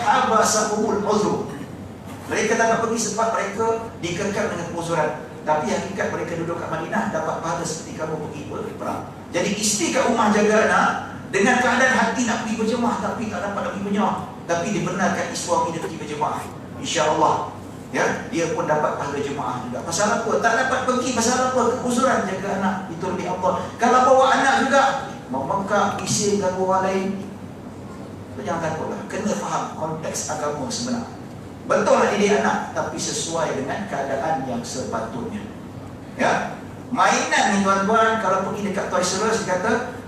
Speaker 1: habasahumul uzur. Mereka dapat pergi sebab mereka dikekang dengan penguzuran. Tapi hakikat mereka duduk kat Madinah dapat pahala seperti kamu pergi berperang. Jadi isteri kat rumah jaga anak dengan keadaan hati nak pergi berjemaah tapi tak dapat nak pergi berjemaah, tapi dibenarkan suami dia pergi berjemaah, insya-Allah ya, dia pun dapat pahala jemaah juga. Pasal apa? Tak dapat pergi pasal apa? Keuzuran jaga anak, itu lebih Allah. Kalau bawa anak juga membengkak, bising ganggu orang lain, jangan takutlah, kena faham konteks agama sebenar. Betul nak didik anak, tapi sesuai dengan keadaan yang sepatutnya. Ya, mainan ni tuan-tuan, kalau pergi dekat Toys R Us, dia kata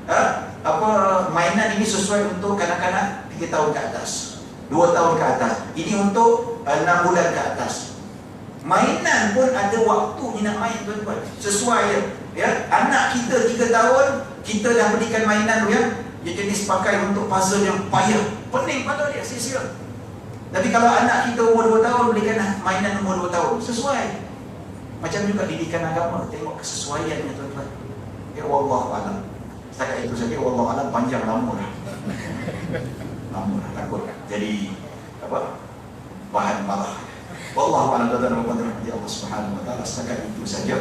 Speaker 1: mainan ini sesuai untuk kanak-kanak 3 tahun ke atas, 2 tahun ke atas. Ini untuk 6 bulan ke atas. Mainan pun ada waktu ni nak main tuan-tuan, sesuai ya. Anak kita 3 tahun, kita dah belikan mainan tu ya, dia jenis pakai untuk puzzle yang payah, pening pada dia, sia-sia. Tapi kalau anak kita umur 2 tahun, belikan mainan umur 2 tahun, sesuai. Macam juga didikan agama, tengok kesesuaiannya tuan-tuan. Ya wallahu a'lam. Setakat itu saja, wallahu a'lam, panjang lama dah. Lama dah, takut jadi apa? Bahan marah. Wallahu a'lam bishawab. Ya Allah Subhanahu wa taala, setakat itu saja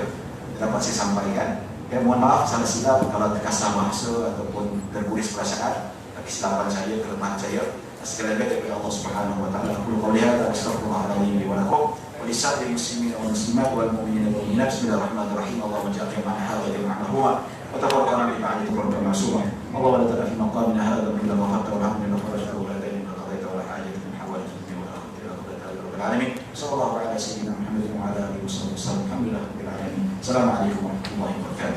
Speaker 1: dapat saya sampaikan. Ya, mohon maaf salah silap kalau terkasar bahasa ataupun terguris perasaan. Tapi silapan saya, kelemahan saya. Sekali lagi dari Allah Subhanahu wa taala, qul qawli hadza astaghfirullahaladzim li wa lakum wa lisa'iril muslimin wal muslimat wal mu'minin wal mu'minat. Bismillahirrahmanirrahim. Allahumma ij'al jama'ana hadza jam'an marhuman wa tafarraqna min ba'dihi tafarruqan ma'suma. Allahumma la tad'a fi maqamina hadza illa ma ghafarta wa rahmana wa farajta wa la ta'ala wa qadaita wa la hajata min hawaij dunya wal akhirati illa qadaita ya rabbal alamin. Sallallahu ala sayyidina Muhammadin wa ala alihi wa sahbihi wasallam. Alhamdulillah rabbil alamin. Assalamu alaikum warahmatullahi wabarakatuh.